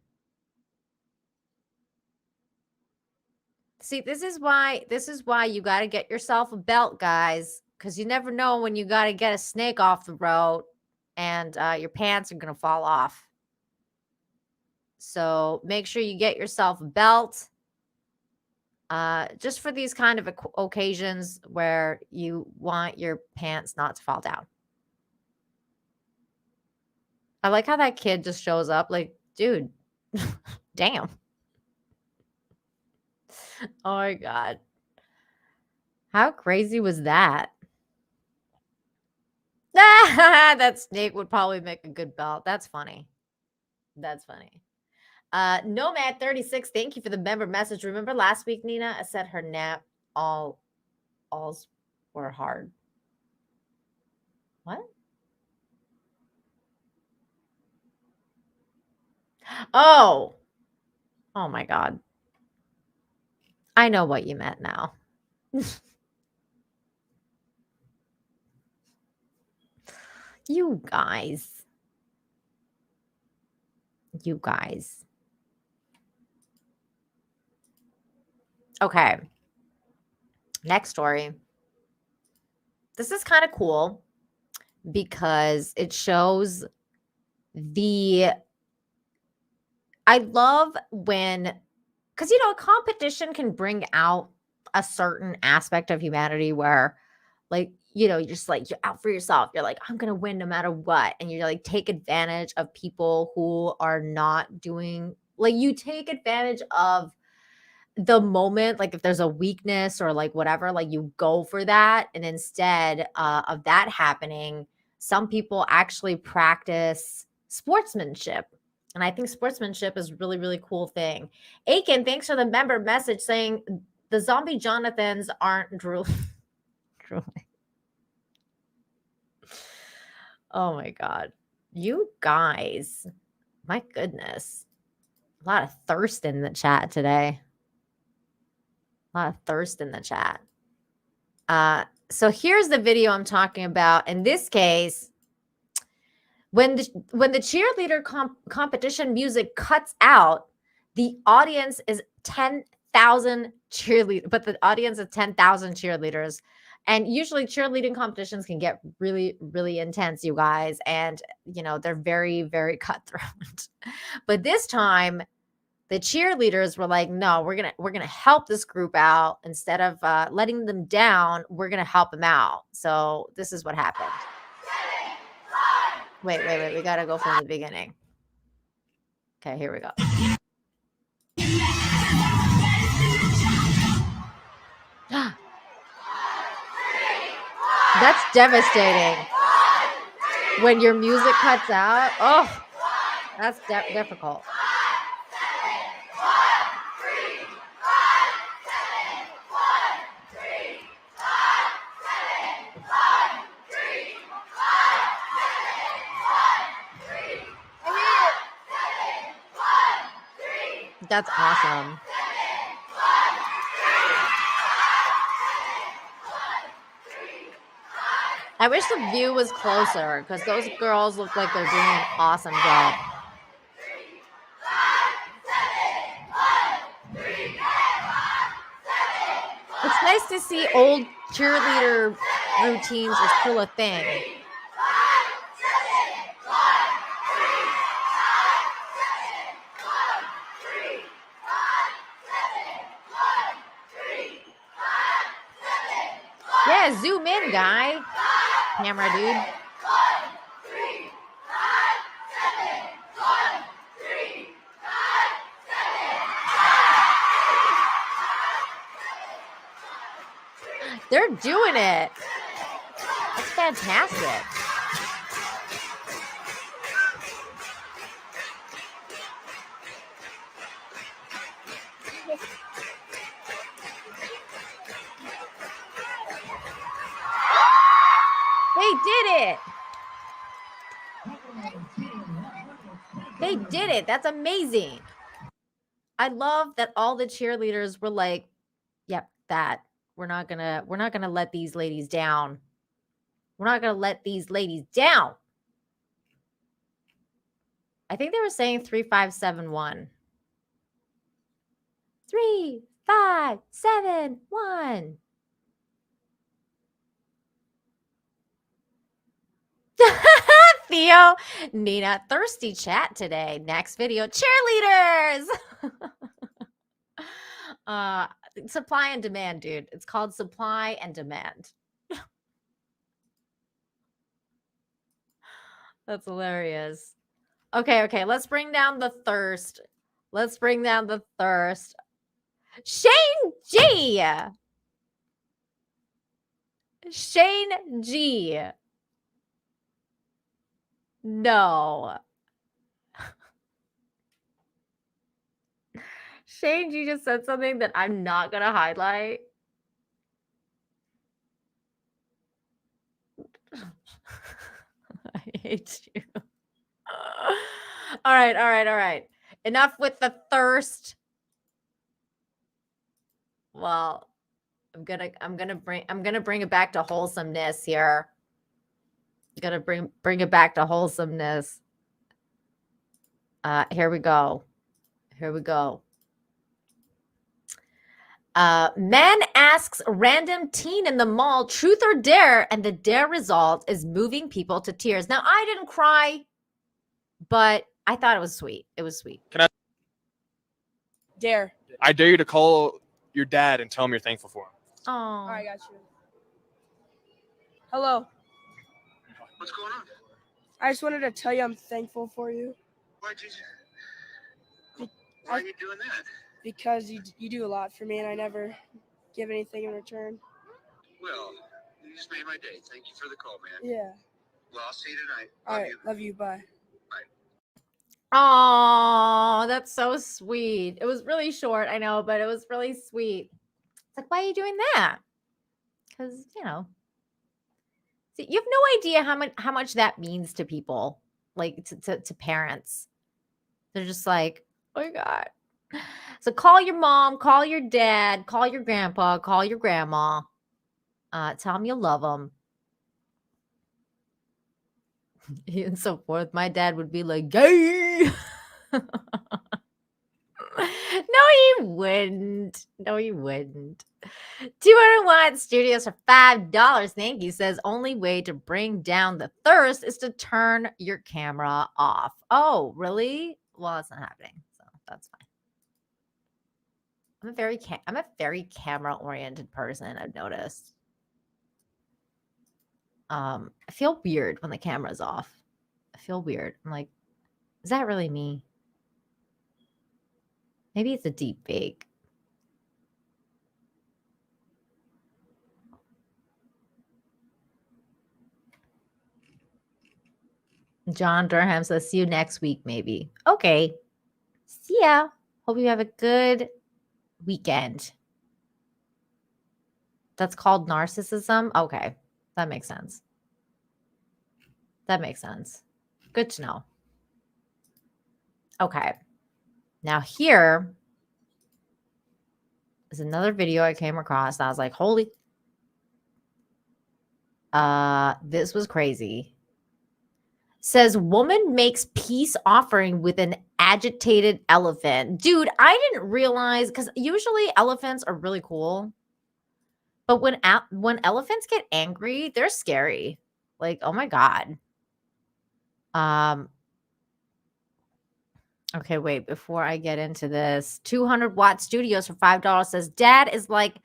See, this is why you got to get yourself a belt, guys, because you never know when you got to get a snake off the road and your pants are going to fall off. So make sure you get yourself a belt just for these kind of occasions where you want your pants not to fall down. I like how that kid just shows up like, dude, damn. Oh my God. How crazy was that? That snake would probably make a good belt. That's funny. That's funny. Nomad 36, thank you for the member message. Remember last week, Nina? I said her nap alls were hard. What? Oh my God. I know what you meant now. You guys. Okay. Next story. This is kind of cool because it shows I love when, because, a competition can bring out a certain aspect of humanity where, like, you're just like, you're out for yourself. You're like, I'm going to win no matter what. And you like take advantage of people who are not doing, like, you take advantage of the moment, like if there's a weakness or like whatever, like you go for that. And instead of that happening, some people actually practice sportsmanship. And I think sportsmanship is a really, really cool thing. Aiken, thanks for the member message saying the zombie Jonathans aren't drooling. Oh my God. You guys, my goodness. A lot of thirst in the chat today. So here's the video I'm talking about. In this case, when the cheerleader competition music cuts out, the audience is 10,000 cheerleaders, but the audience is 10,000 cheerleaders. And usually cheerleading competitions can get really, really intense, you guys. And, they're very, very cutthroat. But this time, the cheerleaders were like, no, we're gonna help this group out. Instead of letting them down, we're gonna help them out. So this is what happened. Wait. We gotta go from the beginning. Okay, here we go. That's devastating. When your music cuts out, oh, that's difficult. That's awesome. I wish the view was closer because those girls look like they're doing an awesome job. It's nice to see old cheerleader routines are still a thing. Yeah, zoom in, guy. Camera dude. They're doing it. That's fantastic. They did it. They did it. That's amazing. I love that all the cheerleaders were like, yep, that. We're not gonna let these ladies down. We're not gonna let these ladies down. I think they were saying 3571. 3, 5, 7, 1. Theo, Nina, thirsty chat today. Next video, cheerleaders. Supply and demand, dude. It's called supply and demand. That's hilarious. Okay. Let's bring down the thirst. Shane G. No. Shane G just said something that I'm not going to highlight. I hate you. All right. Enough with the thirst. Well, I'm gonna bring it back to wholesomeness here. Gonna bring it back to wholesomeness. Here we go. Man asks random teen in the mall truth or dare, and the dare result is moving people to tears. Now, I didn't cry, but I thought it was sweet. It was sweet. Can I Dare. I dare you to call your dad and tell him you're thankful for him. Oh. All right, got you. Hello. What's going on? I just wanted to tell you I'm thankful for you. Why are you doing that? Because you do a lot for me and I never give anything in return. Well, you just made my day. Thank you for the call, man. Yeah. Well, I'll see you tonight. All right. Love you. Bye. Oh, that's so sweet. It was really short, I know, but it was really sweet. It's like, why are you doing that? Because, see, you have no idea how much that means to people, like to parents. They're just like, oh my God. So call your mom, call your dad, call your grandpa, call your grandma. Tell them you love them. And so forth. My dad would be like, gay. No, he wouldn't. 201 Studios for $5. Thank you. Says only way to bring down the thirst is to turn your camera off. Oh, really? Well, that's not happening. So that's fine. I'm a very camera oriented person, I've noticed. I feel weird when the camera's off. I feel weird. I'm like, is that really me? Maybe it's a deep fake. John Durham says, see you next week, maybe. Okay. See ya. Hope you have a good weekend. That's called narcissism? Okay. That makes sense. Good to know. Okay. Now here is another video I came across. I was like, holy. This was crazy. Says woman makes peace offering with an agitated elephant. Dude, I didn't realize, because usually elephants are really cool. But when elephants get angry, they're scary. Like, oh my God. Okay, wait, before I get into this, 200-watt studios for $5 says, Dad is like,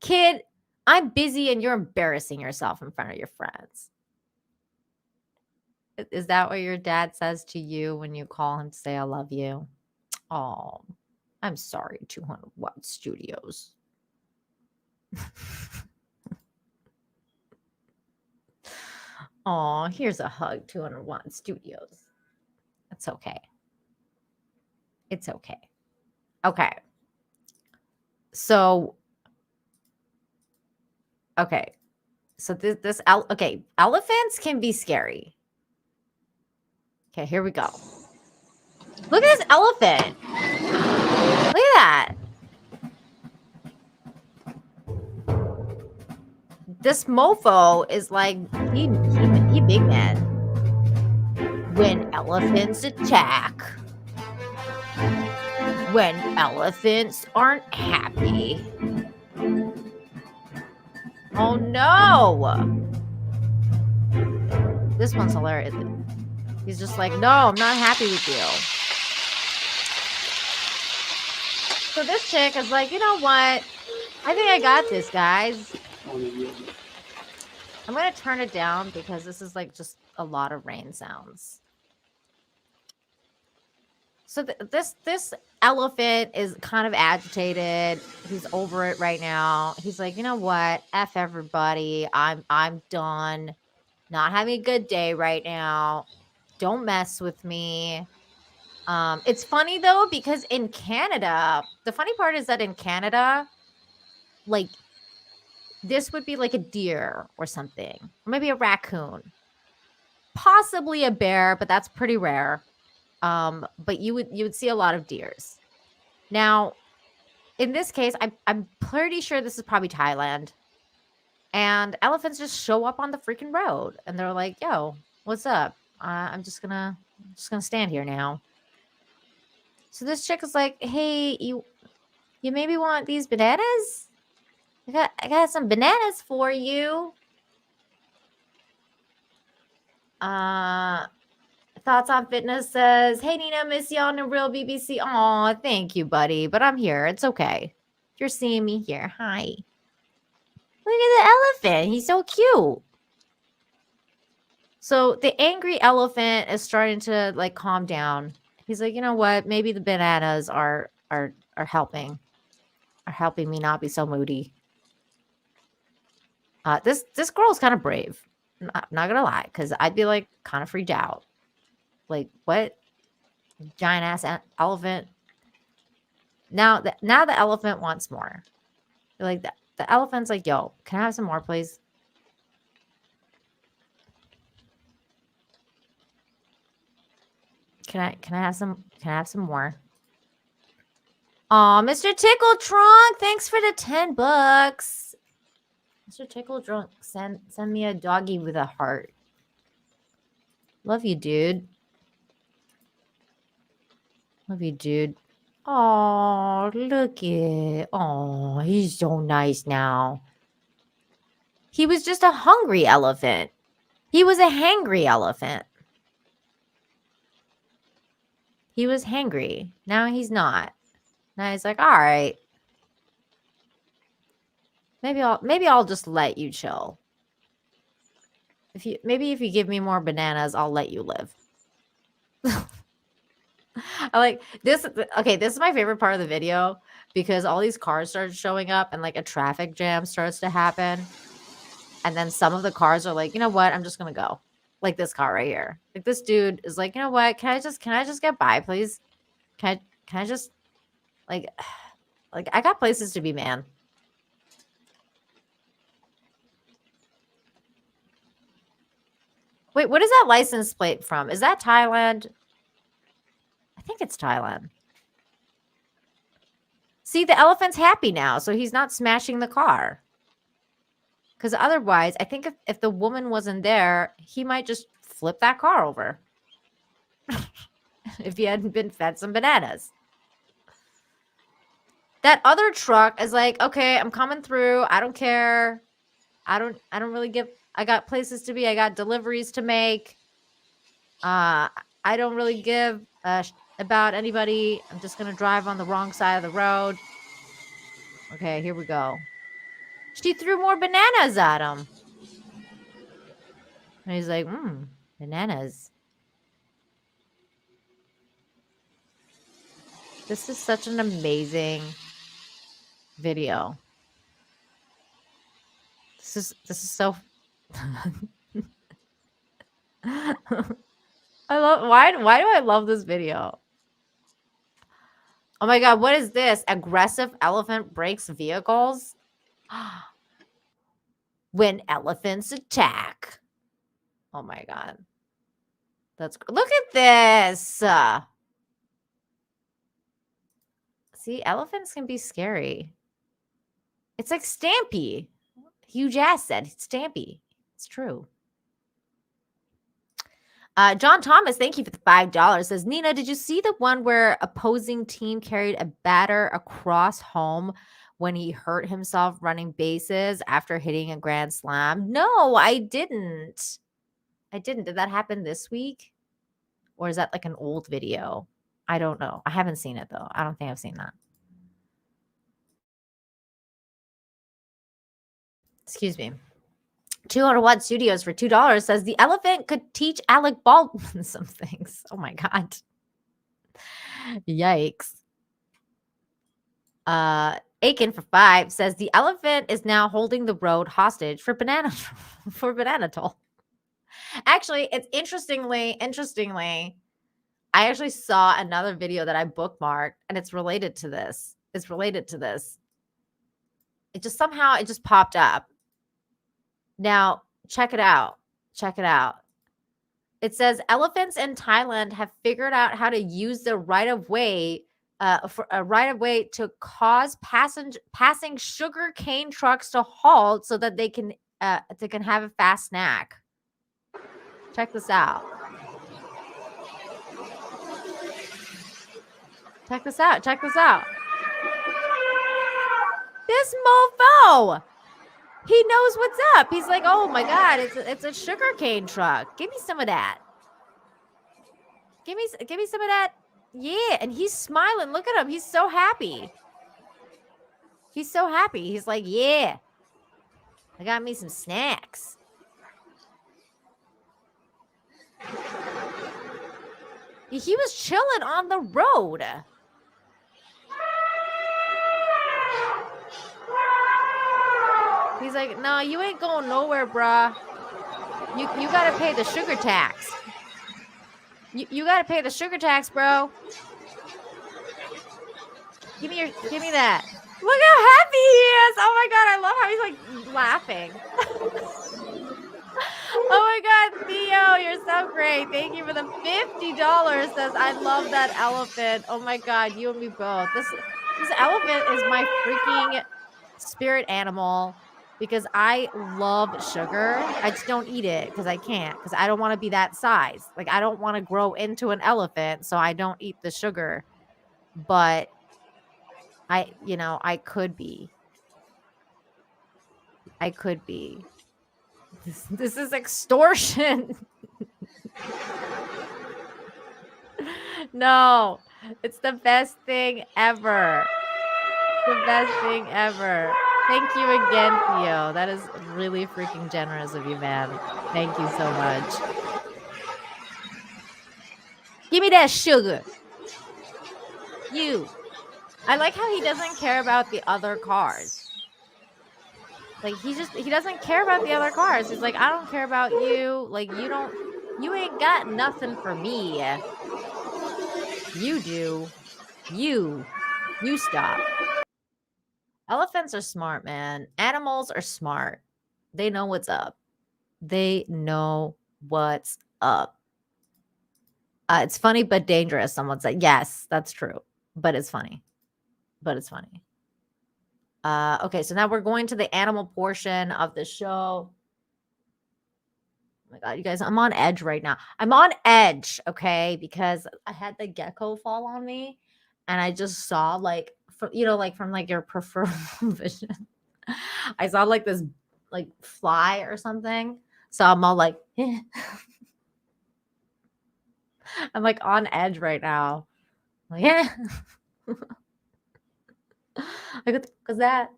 kid, I'm busy and you're embarrassing yourself in front of your friends. Is that what your dad says to you when you call him to say, I love you? Oh, I'm sorry, 200-watt studios. Oh, here's a hug, 201 Studios. It's okay. It's okay. Okay. So, okay. So okay, elephants can be scary. Okay, here we go. Look at this elephant. Look at that. This mofo is like, he big man. When elephants attack. When elephants aren't happy. Oh no! This one's hilarious. He's just like, no, I'm not happy with you. So this chick is like, you know what? I think I got this, guys. I'm going to turn it down because this is like just a lot of rain sounds. So this elephant is kind of agitated. He's over it right now. He's like, you know what? F everybody. I'm done. Not having a good day right now. Don't mess with me. It's funny though, because in Canada, the funny part is that in Canada, like this would be like a deer or something, or maybe a raccoon, possibly a bear, but that's pretty rare. But you would see a lot of deers. Now, in this case, I'm pretty sure this is probably Thailand, and elephants just show up on the freaking road, and they're like, "Yo, what's up? I'm just gonna stand here now." So this chick is like, "Hey, you maybe want these bananas? I got some bananas for you." Thoughts on Fitness says, "Hey Nina, miss you on the real BBC." Aw, thank you, buddy. But I'm here. It's okay. You're seeing me here. Hi. Look at the elephant. He's so cute. So the angry elephant is starting to like calm down. He's like, you know what? Maybe the bananas are helping. Are helping me not be so moody. This girl's kind of brave. Not gonna lie, because I'd be like kind of freaked out. Like, what? Giant ass elephant. Now the elephant wants more. Like the elephant's like, yo, can I have some more, please? Can I have some more? Oh, Mr. Tickle Trunk, thanks for the $10. Mr. Tickle Trunk, send me a doggy with a heart. Love you, dude. Love you, dude. Oh, look it. Oh, he's so nice now. He was just a hungry elephant. He was a hangry elephant. He was hangry. Now he's not. Now he's like, all right. Maybe I'll just let you chill. If you give me more bananas, I'll let you live. I like this. Okay, this is my favorite part of the video because all these cars started showing up and like a traffic jam starts to happen. And then some of the cars are like, you know what? I'm just going to go. Like this car right here. Like this dude is like, you know what? Can I just get by, please? Can I just like I got places to be, man. Wait, what is that license plate from? Is that Thailand? I think it's Thailand. See, the elephant's happy now, so he's not smashing the car. Because otherwise, I think if the woman wasn't there, he might just flip that car over. If he hadn't been fed some bananas. That other truck is like, okay, I'm coming through. I don't care. I don't really give. I got places to be. I got deliveries to make. I don't really give about anybody. I'm just gonna drive on the wrong side of the road. Okay, here we go. She threw more bananas at him. And he's like, bananas. This is such an amazing video. This is so I love why do I love this video? Oh my god, what is this? Aggressive elephant breaks vehicles? When elephants attack. Oh my god. Look at this. See, elephants can be scary. It's like Stampy. Huge ass said Stampy. It's true. John Thomas, thank you for the $5. Says, Nina, did you see the one where opposing team carried a batter across home when he hurt himself running bases after hitting a grand slam? No, I didn't. Did that happen this week? Or is that like an old video? I don't know. I haven't seen it though. I don't think I've seen that. Excuse me. 200 Watt Studios for $2 says the elephant could teach Alec Baldwin some things. Oh my god. Yikes. Aiken for 5 says the elephant is now holding the road hostage for banana toll. Actually, it's interestingly, I actually saw another video that I bookmarked and it's related to this. It just somehow popped up. Now, check it out. It says elephants in Thailand have figured out how to use the right-of-way to cause passing sugar cane trucks to halt so that they can have a fast snack. Check this out. This mofo. He knows what's up. He's like, oh my god, it's a sugar cane truck. Give me some of that. Give me some of that. Yeah, and he's smiling. Look at him. He's so happy. He's like, yeah, I got me some snacks. He was chilling on the road. He's like, no, you ain't going nowhere, bruh. You got to pay the sugar tax. You got to pay the sugar tax, bro. Give me that. Look how happy he is. Oh my god, I love how he's like laughing. Oh my god, Theo, you're so great. Thank you for the $50. Says, I love that elephant. Oh my god, you and me both. This elephant is my freaking spirit animal. Because I love sugar. I just don't eat it because I can't. Because I don't want to be that size. Like, I don't want to grow into an elephant, so I don't eat the sugar. But I could be. This is extortion. No, it's the best thing ever. Thank you again, Theo. That is really freaking generous of you, man. Thank you so much. Give me that sugar. You. I like how he doesn't care about the other cars. Like, he doesn't care about the other cars. He's like, I don't care about you. Like, you ain't got nothing for me. You do. You stop. Elephants are smart, man. Animals are smart. They know what's up. It's funny but dangerous, someone said. Yes, that's true. But it's funny. Okay, so now we're going to the animal portion of the show. Oh my God, you guys, I'm on edge right now. I'm on edge, okay, because I had the gecko fall on me, and I just saw like, from, like from like your peripheral vision, I saw like this like fly or something. So I'm all like, I'm like on edge right now. Like, yeah. Like, what the fuck was that?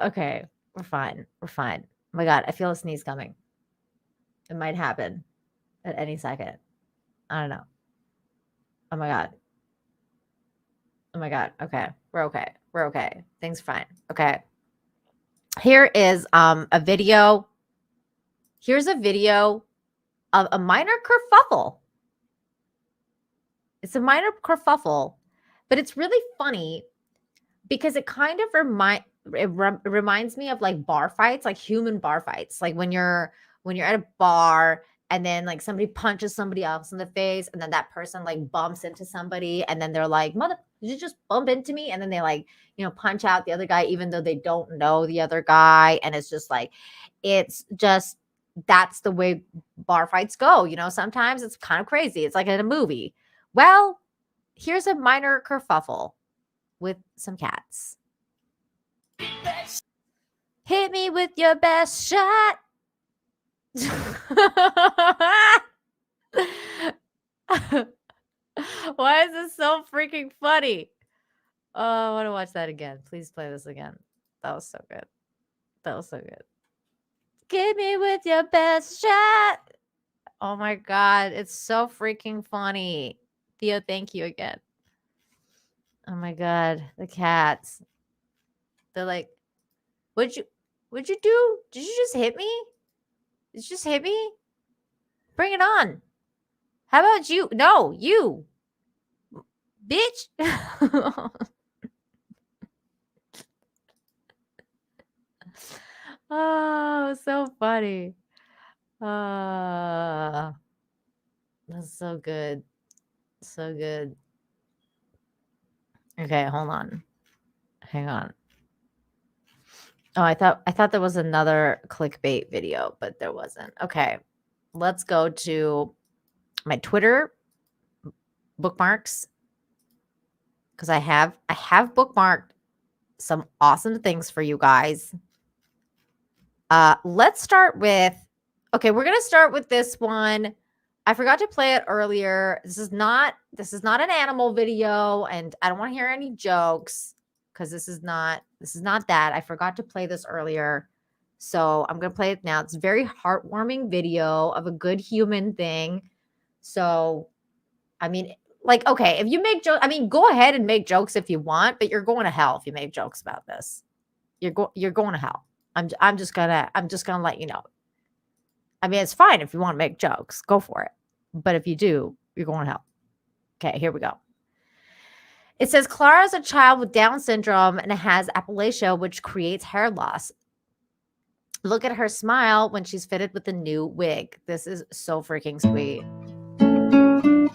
Okay. We're fine. We're fine. Oh my God, I feel a sneeze coming. It might happen at any second. I don't know. Oh my God. Oh my God. Okay. We're okay. We're okay. Things are fine. Okay. Here is a video. Here's a video of a minor kerfuffle. It's a minor kerfuffle, but it's really funny because it kind of reminds me of like bar fights, like human bar fights. Like when you're at a bar and then like somebody punches somebody else in the face and then that person like bumps into somebody and then they're like, "Mother, did you just bump into me?" And then they like, punch out the other guy even though they don't know the other guy. And it's just like, that's the way bar fights go. Sometimes it's kind of crazy. It's like in a movie. Well, here's a minor kerfuffle with some cats. Hit me with your best shot. Why is this so freaking funny? Oh, I want to watch that again. Please play this again. That was so good. That was so good. Hit me with your best shot. Oh my God. It's so freaking funny. Theo, thank you again. Oh my God. The cats. They're like, what'd you do? Did you just hit me? Did you just hit me? Bring it on. How about you? No, you. Bitch. Oh, so funny. That's so good. So good. Okay, hold on. Hang on. Oh, I thought there was another clickbait video, but there wasn't. Okay. Let's go to my Twitter bookmarks because I have bookmarked some awesome things for you guys. Let's start with, okay, we're going to start with this one. I forgot to play it earlier. This is not an animal video, and I don't want to hear any jokes because this is not that. I forgot to play this earlier. So I'm going to play it now. It's a very heartwarming video of a good human thing. So, I mean, like, okay, if you make jokes, I mean, go ahead and make jokes if you want, but you're going to hell if you make jokes about this. You're going to hell. I'm just gonna let you know. I mean, it's fine if you want to make jokes, go for it. But if you do, you're going to hell. Okay, here we go. It says Clara is a child with Down syndrome and has alopecia, which creates hair loss. Look at her smile when she's fitted with a new wig. This is so freaking sweet.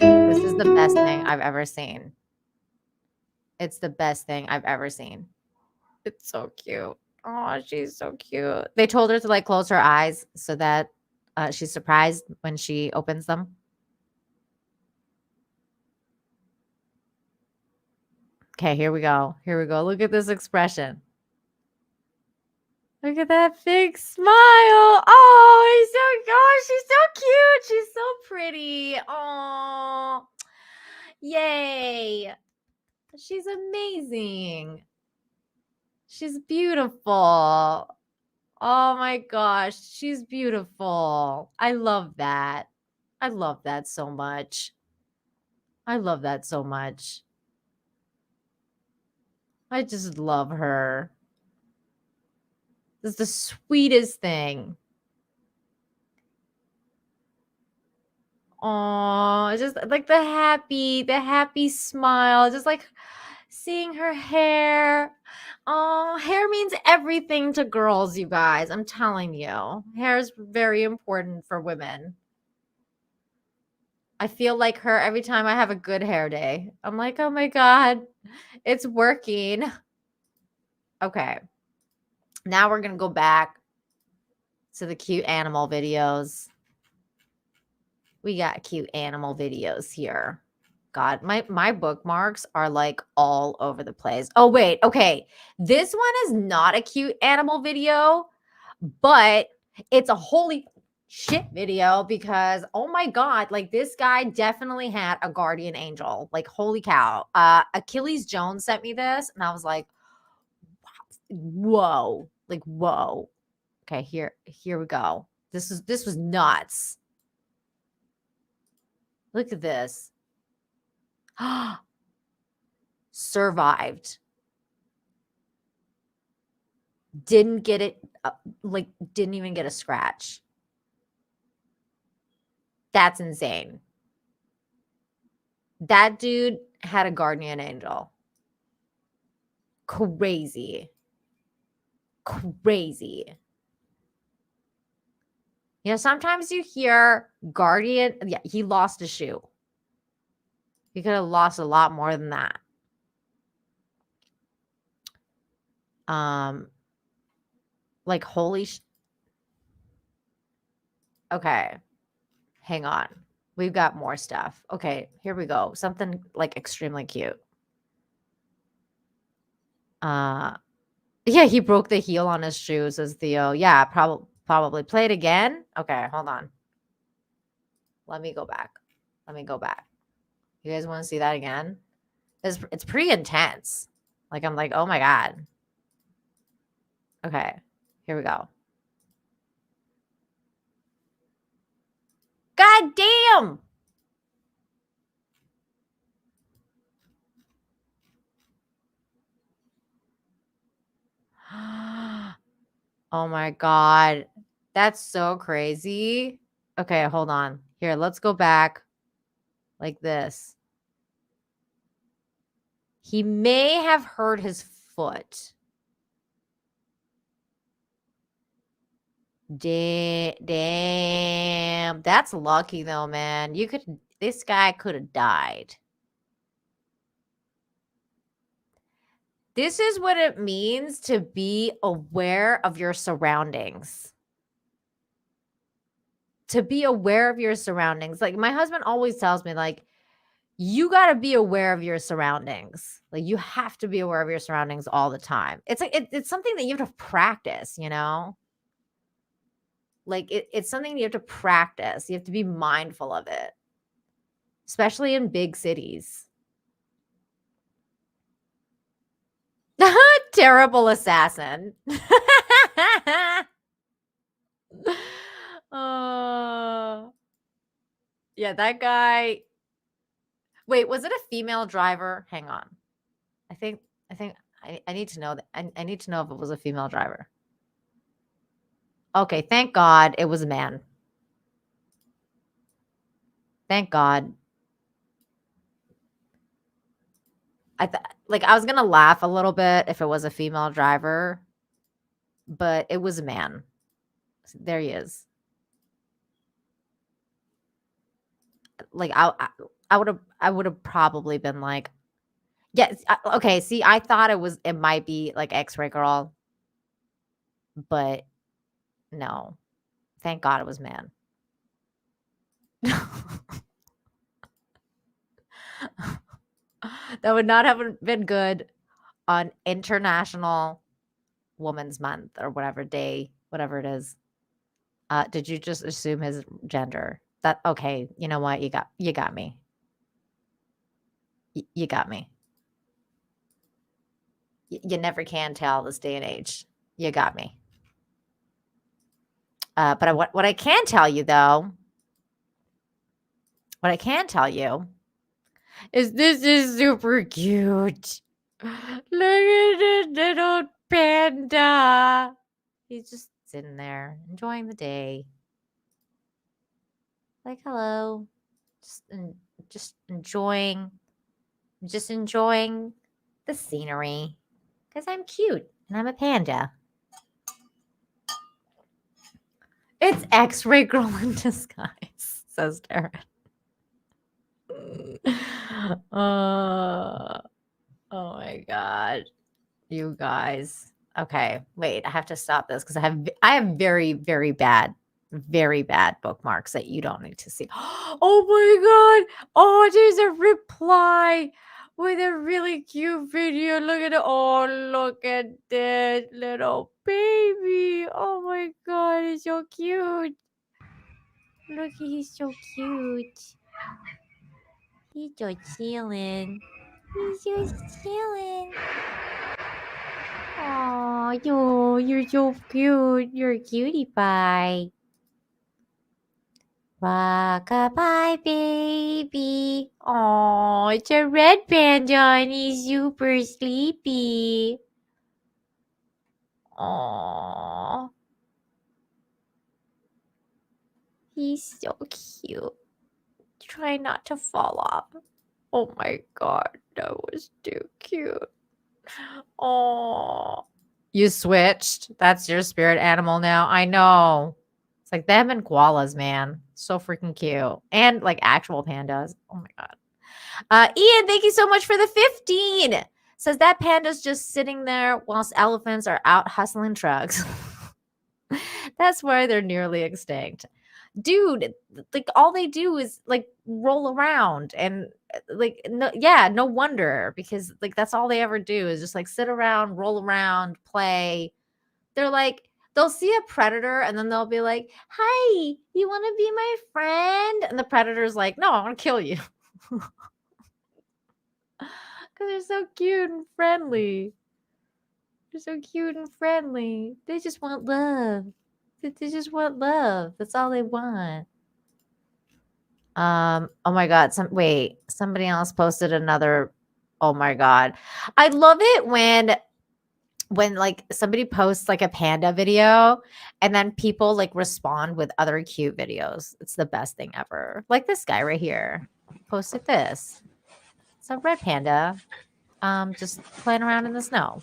This is the best thing I've ever seen. It's the best thing I've ever seen. It's so cute. Oh, she's so cute. They told her to like close her eyes so that she's surprised when she opens them. Okay, here we go. Here we go. Look at this expression. Look at that big smile. Oh, she's so cute. She's so pretty. Oh, yay. She's amazing. She's beautiful. Oh my gosh, she's beautiful. I love that. I love that so much. I love that so much. I just love her. This is the sweetest thing. Oh, just like the happy smile, just like seeing her hair. Oh, hair means everything to girls, you guys. I'm telling you. Hair is very important for women. I feel like her every time I have a good hair day. I'm like, oh my God, it's working. Okay. Now we're going to go back to the cute animal videos. We got cute animal videos here. God, my bookmarks are like all over the place. Oh, wait. Okay. This one is not a cute animal video, but it's a holy shit video because, oh my God, like this guy definitely had a guardian angel. Like, holy cow. Achilles Jones sent me this and I was like, whoa, like, whoa. Okay, here we go. This was nuts. Look at this. Survived. Didn't get it, like, didn't even get a scratch. That's insane. That dude had a guardian angel. Crazy. Crazy. You know, sometimes you hear guardian. Yeah, he lost a shoe. He could have lost a lot more than that. Like, holy okay. Hang on. We've got more stuff. Okay, here we go. Something like extremely cute. Yeah, he broke the heel on his shoe, says Theo. Yeah, probably. Play it again. Okay, hold on. Let me go back. You guys want to see that again? It's pretty intense. Like, I'm like, oh my God. Okay, here we go. God damn! Oh my God. That's so crazy. Okay, hold on. Here, let's go back like this. He may have hurt his foot. Damn. That's lucky though, man. This guy could have died. This is what it means to be aware of your surroundings. To be aware of your surroundings. Like, my husband always tells me, like, you got to be aware of your surroundings. Like, you have to be aware of your surroundings all the time. It's like, it's something that you have to practice, you know? Like, it's something you have to practice. You have to be mindful of it, especially in big cities. Terrible assassin. Yeah, that guy. Wait, was it a female driver? Hang on. I think I need to know that. I need to know if it was a female driver. Okay, thank God it was a man. Thank God. I was gonna laugh a little bit if it was a female driver, but it was a man. There he is. Like, I would have probably been like, yes. Okay, see, I thought it might be like X-Ray Girl, but no. Thank God it was man. That would not have been good on International Women's Month or whatever day, whatever it is. Did you just assume his gender? That okay? You know what? You got me. You got me. You never can tell this day and age. You got me. But what I can tell you though, is this is super cute. Look at this little panda. He's just sitting there enjoying the day. Like, hello. Just enjoying the scenery. Because I'm cute and I'm a panda. It's X-Ray Girl in disguise, says Darren. Oh my God. You guys. Okay, wait. I have to stop this because I have very, very bad bookmarks that you don't need to see. Oh my god! Oh, there's a reply with a really cute video. Look at it. Oh, look at this little baby. Oh my god, he's so cute. Look, he's so cute. He's so chilling. He's just chilling. Oh, you're so cute. You're a cutie pie. Rock-a-bye, baby. Oh, it's a red panda and he's super sleepy. Oh, he's so cute. Try not to fall off. Oh my god, that was too cute. Oh, you switched. That's your spirit animal now. I know. It's like them and koalas, man. So freaking cute. And like actual pandas. Oh my god. Ian, thank you so much for the 15. Says that panda's just sitting there whilst elephants are out hustling trucks. That's why they're nearly extinct. Dude, like all they do is like roll around and like no wonder, because like that's all they ever do is just like sit around, roll around, play. They're like, they'll see a predator and then they'll be like, "Hi, you want to be my friend?" And the predator's like, "No, I want to kill you." Because they're so cute and friendly. They're so cute and friendly. They just want love. They just want love. That's all they want. Oh my god. Somebody else posted another. Oh my god. I love it when like somebody posts like a panda video and then people like respond with other cute videos. It's the best thing ever. Like this guy right here posted this. It's a red panda. Just playing around in the snow.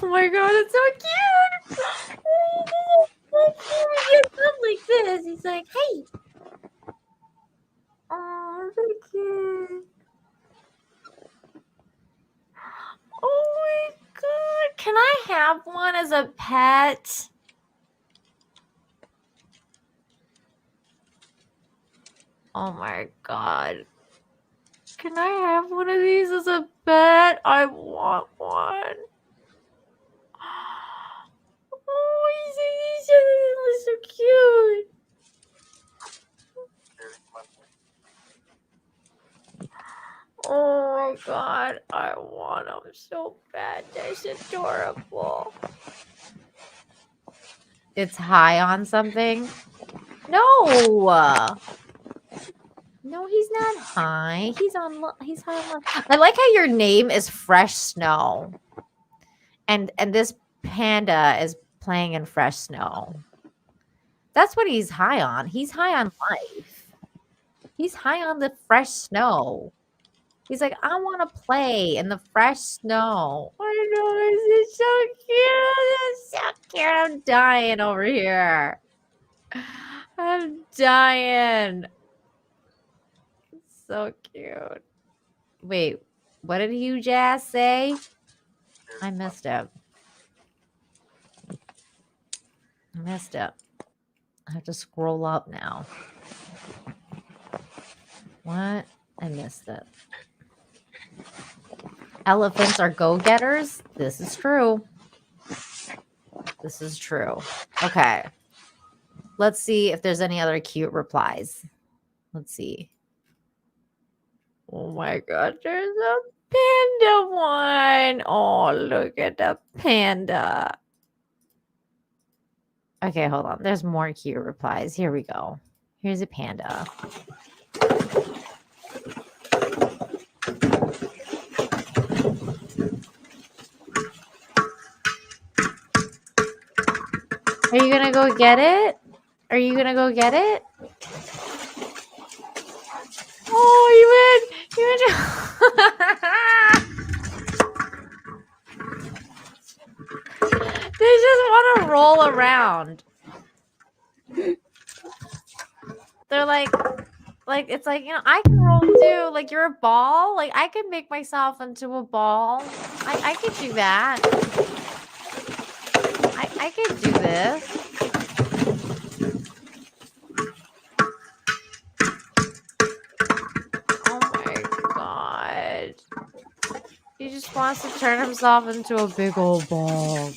Oh my god, it's so cute. He gets up like this. He's like, "Hey." Oh, so cute. Oh my god. Can I have one as a pet? Oh my god. Can I have one of these as a pet? I want one. Oh, he's so cute. Oh my god, I want them so bad. They're adorable. It's high on something? No. No, he's not high. He's high on. I like how your name is Fresh Snow. And this panda is playing in fresh snow. That's what he's high on. He's high on life. He's high on the fresh snow. He's like, I want to play in the fresh snow. I know, it's so cute. It's so cute. I'm dying over here. I'm dying. It's so cute. Wait, what did you just say? I missed it. I have to scroll up now. What? I missed it. Elephants are go-getters? This is true. This is true. Okay. Let's see if there's any other cute replies. Let's see. Oh my god, there's a panda one. Oh, look at the panda. Okay, hold on. There's more cute replies. Here we go. Here's a panda. Are you gonna go get it? Are you gonna go get it? Oh, you went. They just want to roll around. They're like Like it's like, I can roll too. Like you're a ball. Like I can make myself into a ball. I could do that. I could do this. Oh my god. He just wants to turn himself into a big old ball.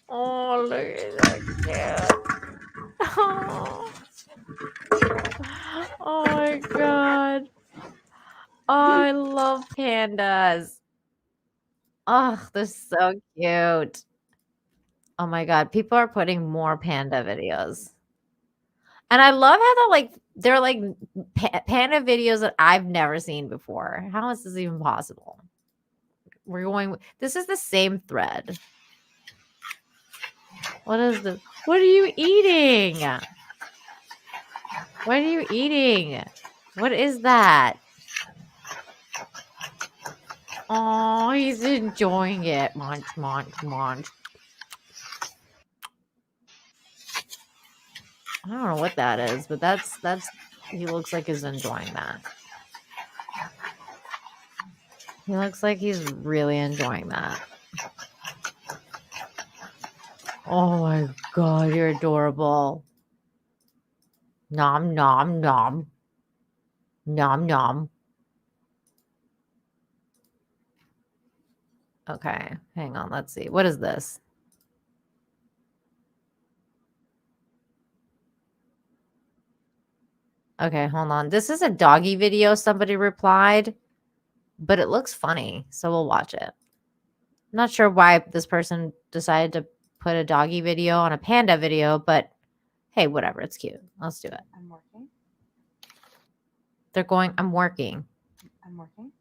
Oh, look at that cat. Oh. Oh my god. Oh, I love pandas. Oh, they're so cute. Oh my god, people are putting more panda videos. And I love how they're like panda videos that I've never seen before. How is this even possible? This is the same thread. What is this? What are you eating? What are you eating? What is that? Oh, he's enjoying it. Munch, munch, munch. I don't know what that is, but that's he looks like he's enjoying that. He looks like he's really enjoying that. Oh my god, you're adorable. Nom nom nom. Nom nom. Okay, hang on, let's see. What is this? Okay, hold on. This is a doggy video, somebody replied, but it looks funny, so we'll watch it. I'm not sure why this person decided to put a doggy video on a panda video, but hey, whatever. It's cute. Let's do it. I'm working. They're going, I'm working. I'm working.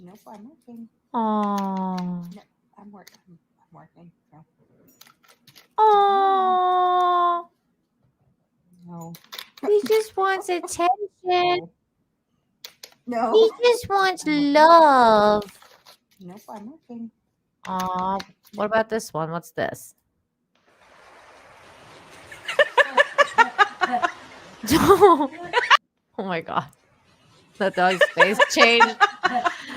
Nope, I'm working. Oh. No, I'm working. I'm working. No. Oh. No. He just wants attention. No. He just wants love. Nope, I'm working. Oh, what about this one? What's this? Oh my god. That dog's face changed.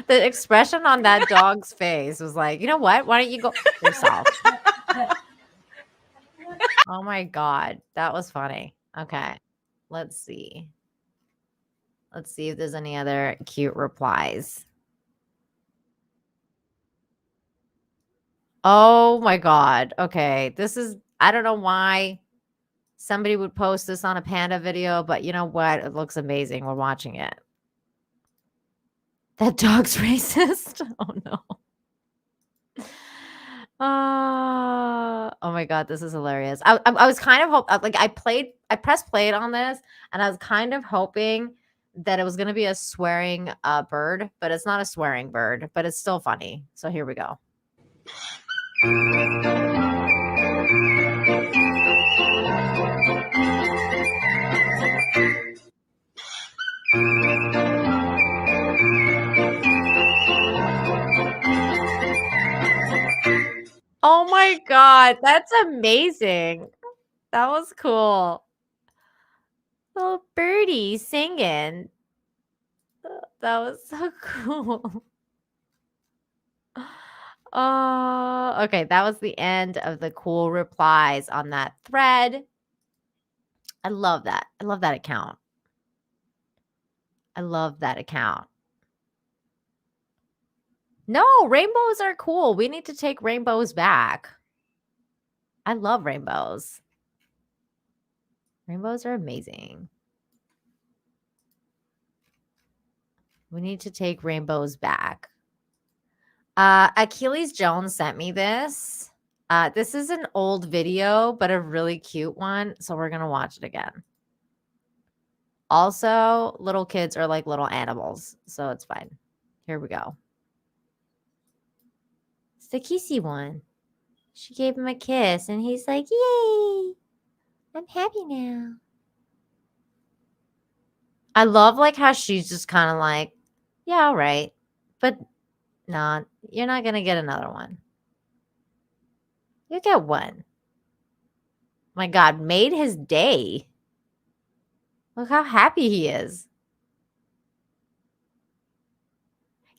The expression on that dog's face was like, you know what? Why don't you go yourself? Oh my god. That was funny. Okay. Let's see. Let's see if there's any other cute replies. Oh my god. Okay. I don't know why somebody would post this on a panda video, but you know what? It looks amazing. We're watching it. That dog's racist. Oh no. Oh my god, this is hilarious. I was kind of I pressed play on this, and I was kind of hoping that it was going to be a swearing bird, but it's not a swearing bird, but it's still funny. So here we go. Oh my god, that's amazing. That was cool. Little birdie singing. That was so cool. Okay, that was the end of the cool replies on that thread. I love that. I love that account. I love that account. No, rainbows are cool. We need to take rainbows back. I love rainbows. Rainbows are amazing. We need to take rainbows back. Achilles Jones sent me this. This is an old video, but a really cute one. So we're going to watch it again. Also, little kids are like little animals. So it's fine. Here we go. It's the kissy one. She gave him a kiss and he's like, yay, I'm happy now. I love like how she's just kind of like, yeah, all right. But no, you're not going to get another one. You get one. My God, made his day. Look how happy he is.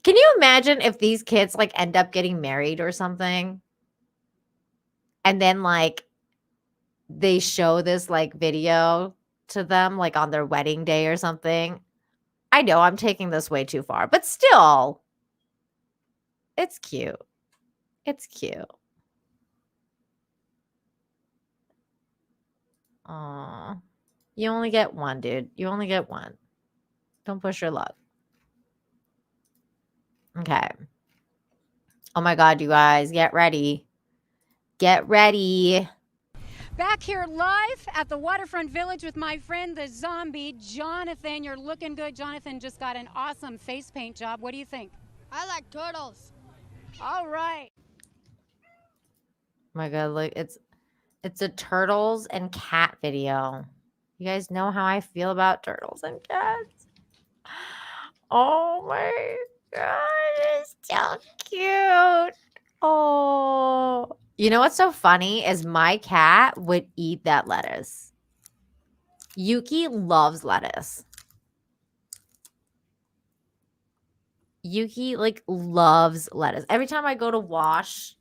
Can you imagine if these kids like end up getting married or something? And then like they show this like video to them like on their wedding day or something. I know I'm taking this way too far, but still, it's cute. It's cute. Aw. You only get one, dude. You only get one. Don't push your luck. Okay. Oh my God, you guys, get ready. Get ready. Back here live at the Waterfront Village with my friend, the zombie, Jonathan. You're looking good. Jonathan just got an awesome face paint job. What do you think? I like turtles. All right. Oh my God, look, it's a turtles and cat video. You guys know how I feel about turtles and cats. Oh my God, it's so cute. Oh. You know what's so funny is my cat would eat that lettuce. Yuki loves lettuce. Yuki like loves lettuce. Every time I go to wash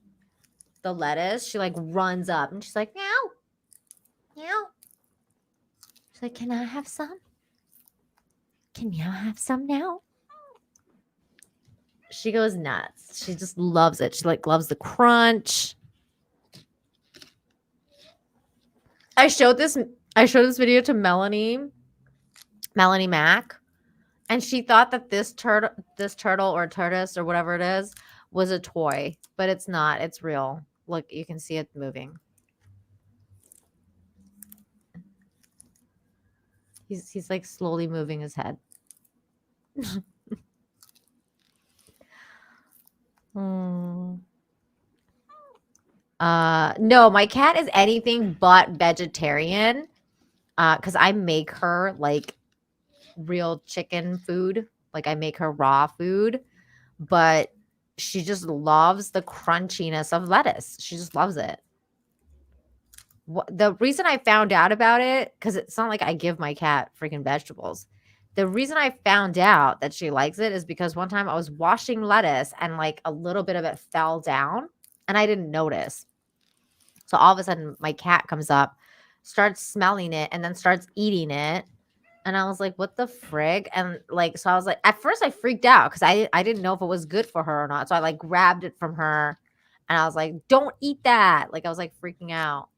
the lettuce, she like runs up and she's like, meow. Meow. She's like, can I have some? Can you have some now? She goes nuts. She just loves it. She like loves the crunch. I showed this video to Melanie Mack, and she thought that this turtle or tortoise or whatever it is was a toy, but it's not. It's real. Look, you can see it moving. He's like slowly moving his head. No, my cat is anything but vegetarian. Because I make her like real chicken food. Like I make her raw food, but she just loves the crunchiness of lettuce. She just loves it. The reason I found out about it, because it's not like I give my cat freaking vegetables. The reason I found out that she likes it is because one time I was washing lettuce and like a little bit of it fell down and I didn't notice. So all of a sudden my cat comes up, starts smelling it, and then starts eating it. And I was like, what the frig? And like, so I was like, at first I freaked out because I didn't know if it was good for her or not. So I like grabbed it from her and I was like, don't eat that. Like I was like freaking out.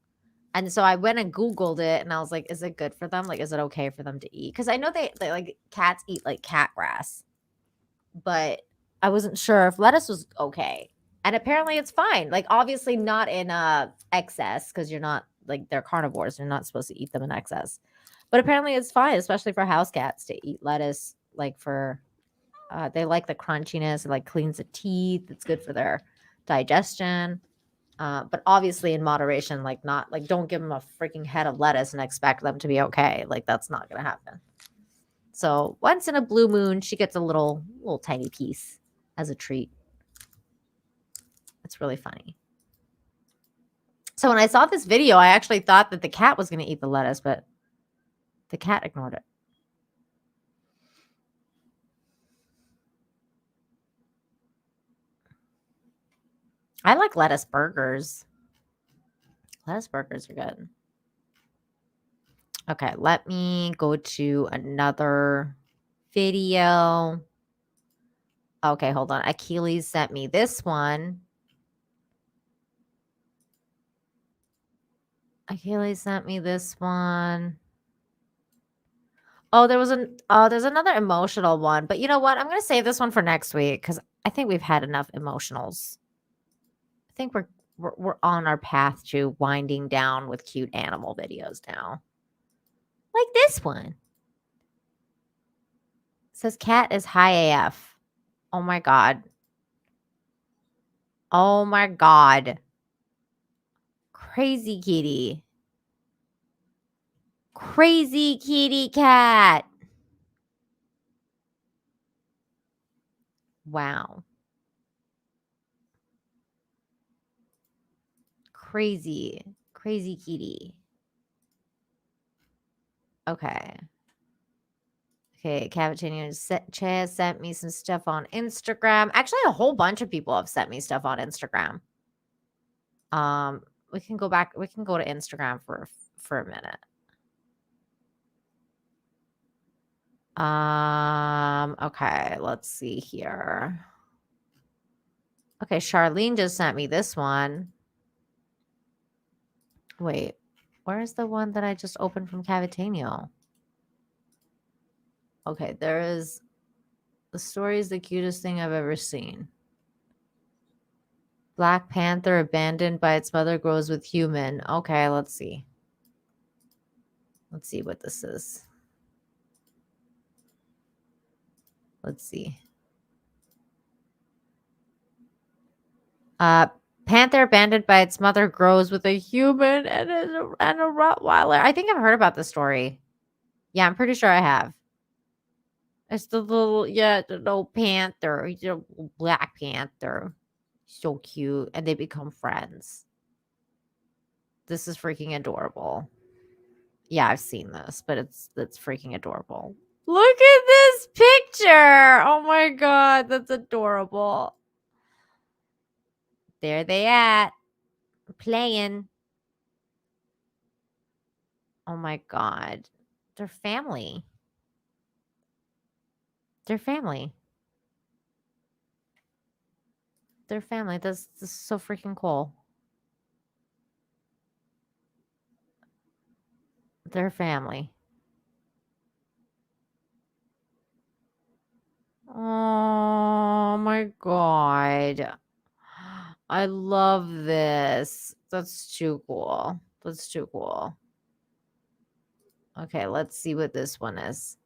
And so I went and Googled it and I was like, is it good for them? Like, is it okay for them to eat? Because I know they like cats eat like cat grass, but I wasn't sure if lettuce was okay. And apparently it's fine. Like obviously not in excess because you're not like they're carnivores. You're not supposed to eat them in excess. But apparently it's fine, especially for house cats to eat lettuce. Like for they like the crunchiness. It like cleans the teeth. It's good for their digestion. But obviously in moderation, like not like don't give them a freaking head of lettuce and expect them to be okay. Like that's not gonna happen. So once in a blue moon, she gets a little tiny piece as a treat. It's really funny. So when I saw this video, I actually thought that the cat was going to eat the lettuce, but the cat ignored it. I like lettuce burgers. Lettuce burgers are good. Okay, let me go to another video. Okay, hold on. Achilles sent me this one. Achilles sent me this one. Oh, there's another emotional one, but you know what? I'm gonna save this one for next week because I think we've had enough emotionals. I think we're on our path to winding down with cute animal videos now. Like this one. It says cat is high AF. Oh my God. Oh my God. Crazy kitty. Crazy kitty cat. Wow. Crazy kitty. Okay. Okay, Cavitanian Chaz sent me some stuff on Instagram. Actually, a whole bunch of people have sent me stuff on Instagram. We can go back. We can go to Instagram for a minute. Okay, let's see here. Okay, Charlene just sent me this one. Wait, where's the one that I just opened from Cavitanio? Okay, there is. The story is the cutest thing I've ever seen. Black Panther abandoned by its mother grows with human. Okay, let's see. Let's see what this is. Let's see. Panther abandoned by its mother grows with a human and a Rottweiler. I think I've heard about this story. Yeah, I'm pretty sure I have. It's the little panther, Black Panther. So cute. And they become friends. This is freaking adorable. Yeah, I've seen this, but it's freaking adorable. Look at this picture. Oh my god, that's adorable. There they at. Playing. Oh my god. They're family. They're family. They're family. This is so freaking cool. They're family. Oh my god. I love this. That's too cool. That's too cool. Okay, let's see what this one is.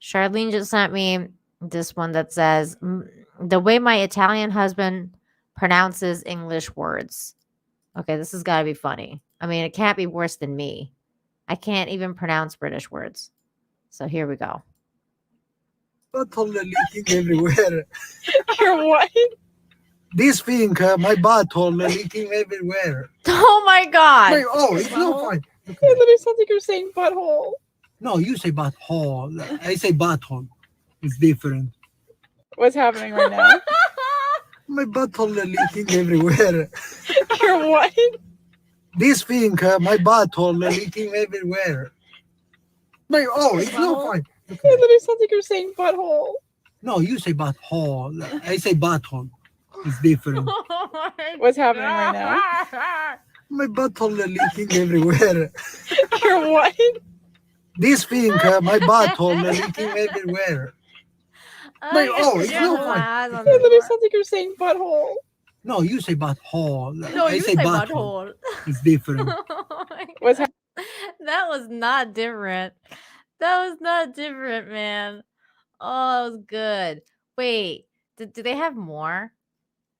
Charlene just sent me this one that says, the way my Italian husband pronounces English words. Okay, this has got to be funny. I mean, it can't be worse than me. I can't even pronounce British words. So here we go. Butthole leaking everywhere. Your what? This thing, my butthole leaking everywhere. Oh my god. Wait, oh, it's not fine. It literally sounds like you're saying butthole. No, you say butthole. I say butthole. It's different. What's happening right now? My butthole leaking everywhere. Your what? This thing, my butthole leaking everywhere. Wait, oh, it's not fine. It literally sounds like you're saying butthole. No, you say butthole. I say butthole. It's different. What's happening right now? My butthole leaking everywhere. Your what? This thing, my butthole leaking everywhere. Wait, oh, it's not fine. It literally sounds like you're saying butthole. No, you say butthole. No, I you say say butthole. butthole. It's different. What's happening? That was not different. That was not different, man. Oh, that was good. Wait, do they have more?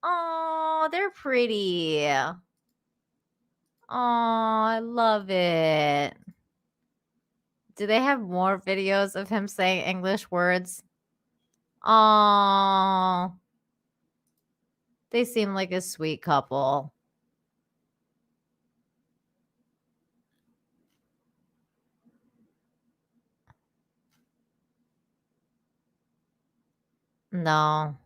Oh, they're pretty. Oh, I love it. Do they have more videos of him saying English words? Oh, they seem like a sweet couple. No.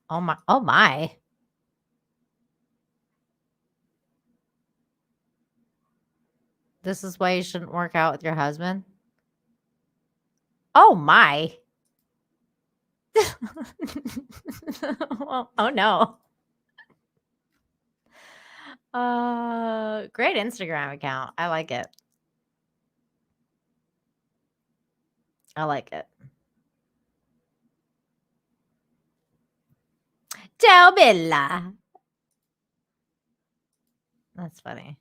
Oh my. Oh my. This is why you shouldn't work out with your husband? Oh my. Oh no. Great Instagram account. I like it. I like it. Ciao Bella. That's funny.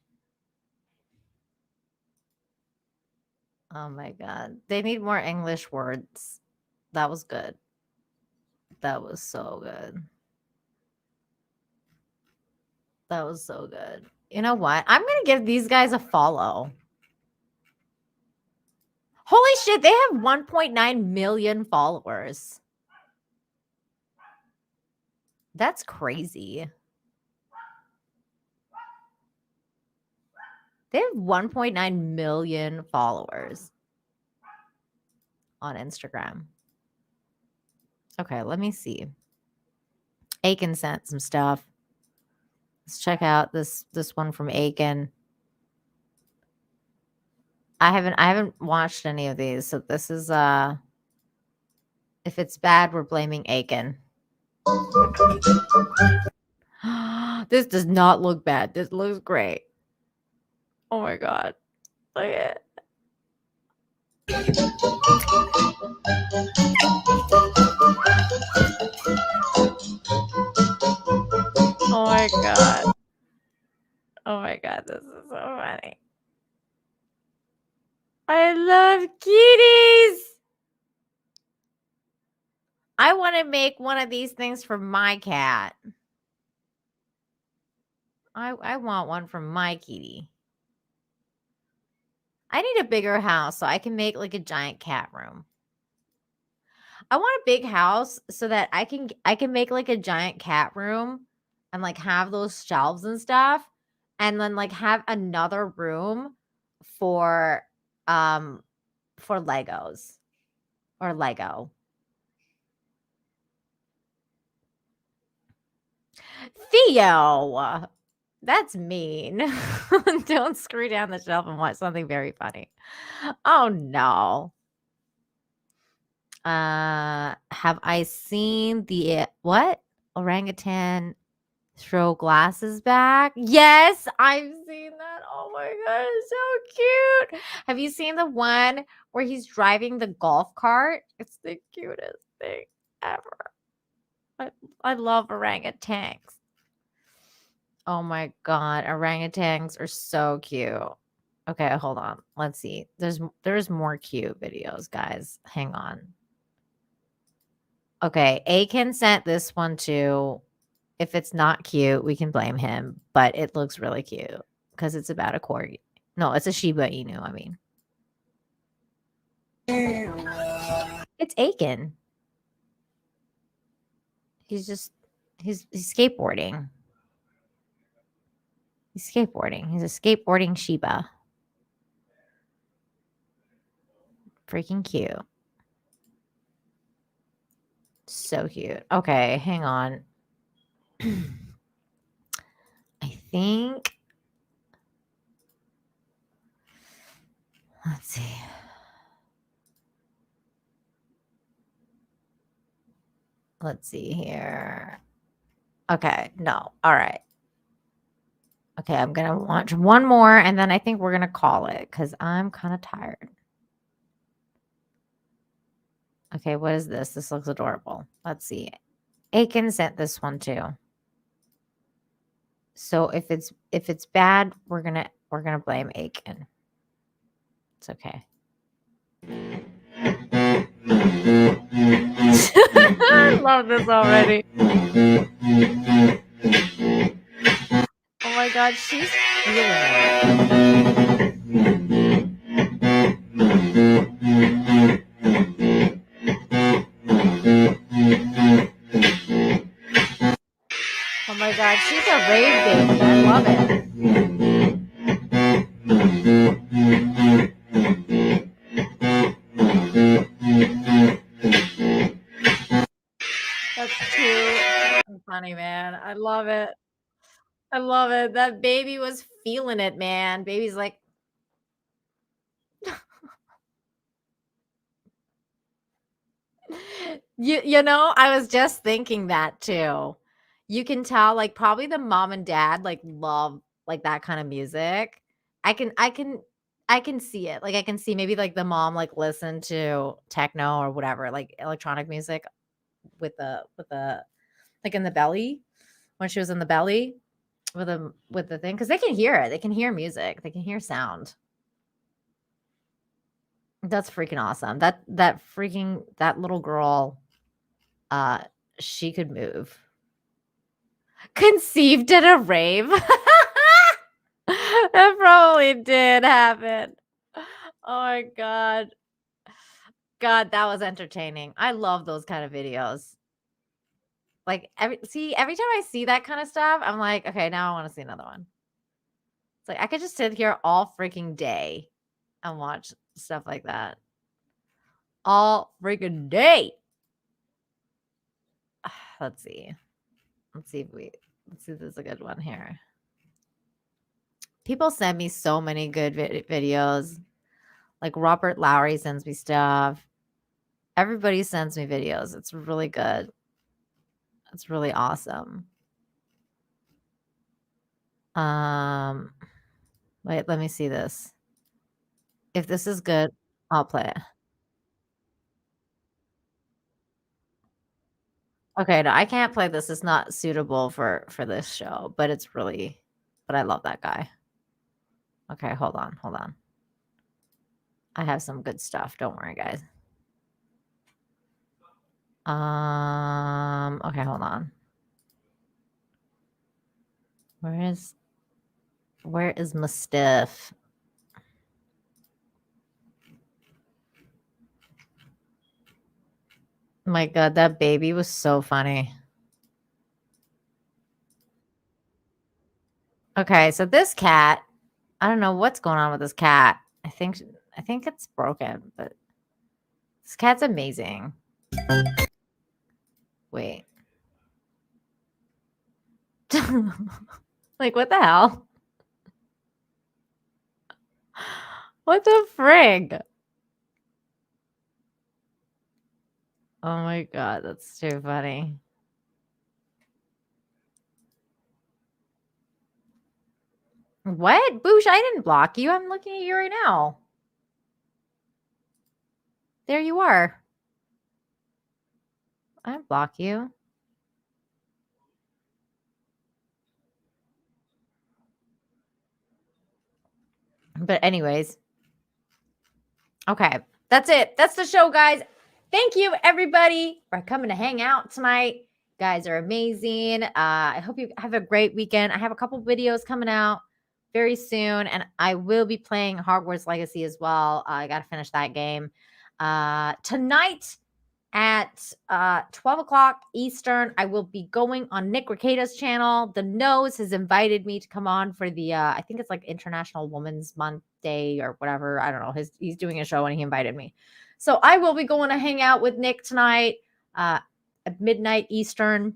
Oh my god. They need more English words. That was good. That was so good. That was so good. You know what? I'm going to give these guys a follow. Holy shit, they have 1.9 million followers. That's crazy. They have 1.9 million followers on Instagram. Okay, let me see. Aiken sent some stuff. Let's check out this one from Aiken. I haven't watched any of these, so this is if it's bad, we're blaming Aiken. This does not look bad. This looks great. Oh my god. Look at it. Oh my god. Oh my god, this is so funny. I love kitties. I want to make one of these things for my cat. I want one for my kitty. I need a bigger house so I can make like a giant cat room. I want a big house so that I can make like a giant cat room and like have those shelves and stuff, and then like have another room for Legos or Lego. Theo, that's mean. Don't screw down the shelf and watch something very funny. Oh no. Have I seen the what? Orangutan throw glasses back? Yes, I've seen that. Oh my god, it's so cute. Have you seen the one where he's driving the golf cart? It's the cutest thing ever. I love orangutans. Oh my god, orangutans are so cute. Okay, hold on. Let's see. There's more cute videos, guys. Hang on. Okay, Aiken sent this one too. If it's not cute, we can blame him, but it looks really cute because it's about a corgi. No, it's a Shiba Inu, I mean. It's Aiken. He's skateboarding. He's skateboarding. He's a skateboarding Shiba. Freaking cute. So cute. Okay, hang on. I think. Let's see. Let's see here. Okay, no. All right. Okay, I'm going to watch one more and then I think we're going to call it because I'm kind of tired. Okay, what is this? This looks adorable. Let's see. Aiken sent this one too. So if it's bad, we're gonna blame Aiken. It's okay. I love this already. Oh my god, she's feeling it. Oh my god, she's a rave baby. I love it. That's too funny, man. I love it. I love it. That baby was feeling it, man. Baby's like, you know, I was just thinking that too. You can tell, like, probably the mom and dad like love like that kind of music. I can see it. Like, I can see maybe like the mom like listen to techno or whatever, like electronic music with the like in the belly when she was in the belly with the thing, because they can hear it. They can hear music. They can hear sound. That's freaking awesome. That little girl, she could move. Conceived at a rave. That probably did happen. Oh my god. God, that was entertaining. I love those kind of videos. Like every time I see that kind of stuff, I'm like, okay, now I want to see another one. It's like I could just sit here all freaking day and watch stuff like that. All freaking day. Let's see. Let's see if there's a good one here. People send me so many good videos. Like Robert Lowry sends me stuff. Everybody sends me videos. It's really good. It's really awesome. Wait, let me see this. If this is good, I'll play it. Okay, no, I can't play this. It's not suitable for this show, but it's really, but I love that guy. Okay, hold on. I have some good stuff. Don't worry, guys. Okay, hold on. Where is my stuff? My God, that baby was so funny. Okay, so this cat, I don't know what's going on with this cat. I think it's broken, but this cat's amazing. Wait. Like, what the hell? What the frig? Oh my God, that's too funny. What? Boosh, I didn't block you. I'm looking at you right now. There you are. I didn't block you. But anyways. Okay, that's it. That's the show, guys. Thank you, everybody, for coming to hang out tonight. You guys are amazing. I hope you have a great weekend. I have a couple videos coming out very soon, and I will be playing Hogwarts Legacy as well. I got to finish that game. Tonight at 12 o'clock Eastern, I will be going on Nick Ricada's channel. The Nose has invited me to come on for the, I think it's like International Women's Month Day or whatever. I don't know. He's doing a show and he invited me. So I will be going to hang out with Nick tonight at midnight Eastern.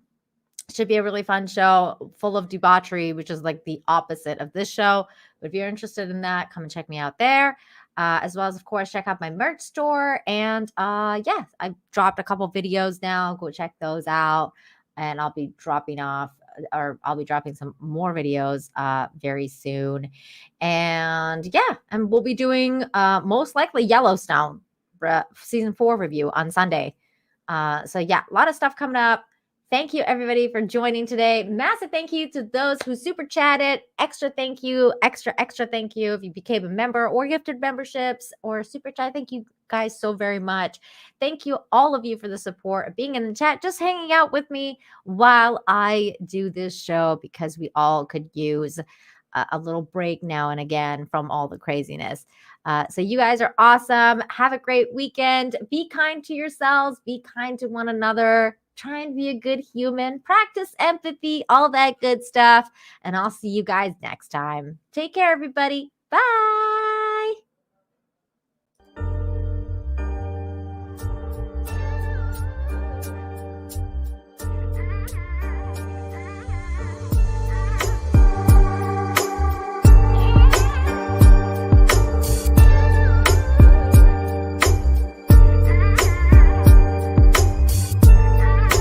Should be a really fun show full of debauchery, which is like the opposite of this show. But if you're interested in that, come and check me out there. As well as, of course, check out my merch store. And yeah, I've dropped a couple videos now. Go check those out. And I'll be dropping some more videos very soon. And yeah, and we'll be doing most likely Yellowstone season 4 review on Sunday. So yeah, a lot of stuff coming up. Thank you, everybody, for joining today. Massive thank you to those who super chatted. Extra thank you. Extra thank you if you became a member or gifted memberships or super chat. Thank you guys so very much. Thank you, all of you, for the support of being in the chat, just hanging out with me while I do this show, because we all could use a little break now and again from all the craziness. So you guys are awesome. Have a great weekend. Be kind to yourselves. Be kind to one another. Try and be a good human. Practice empathy, all that good stuff. And I'll see you guys next time. Take care, everybody. Bye.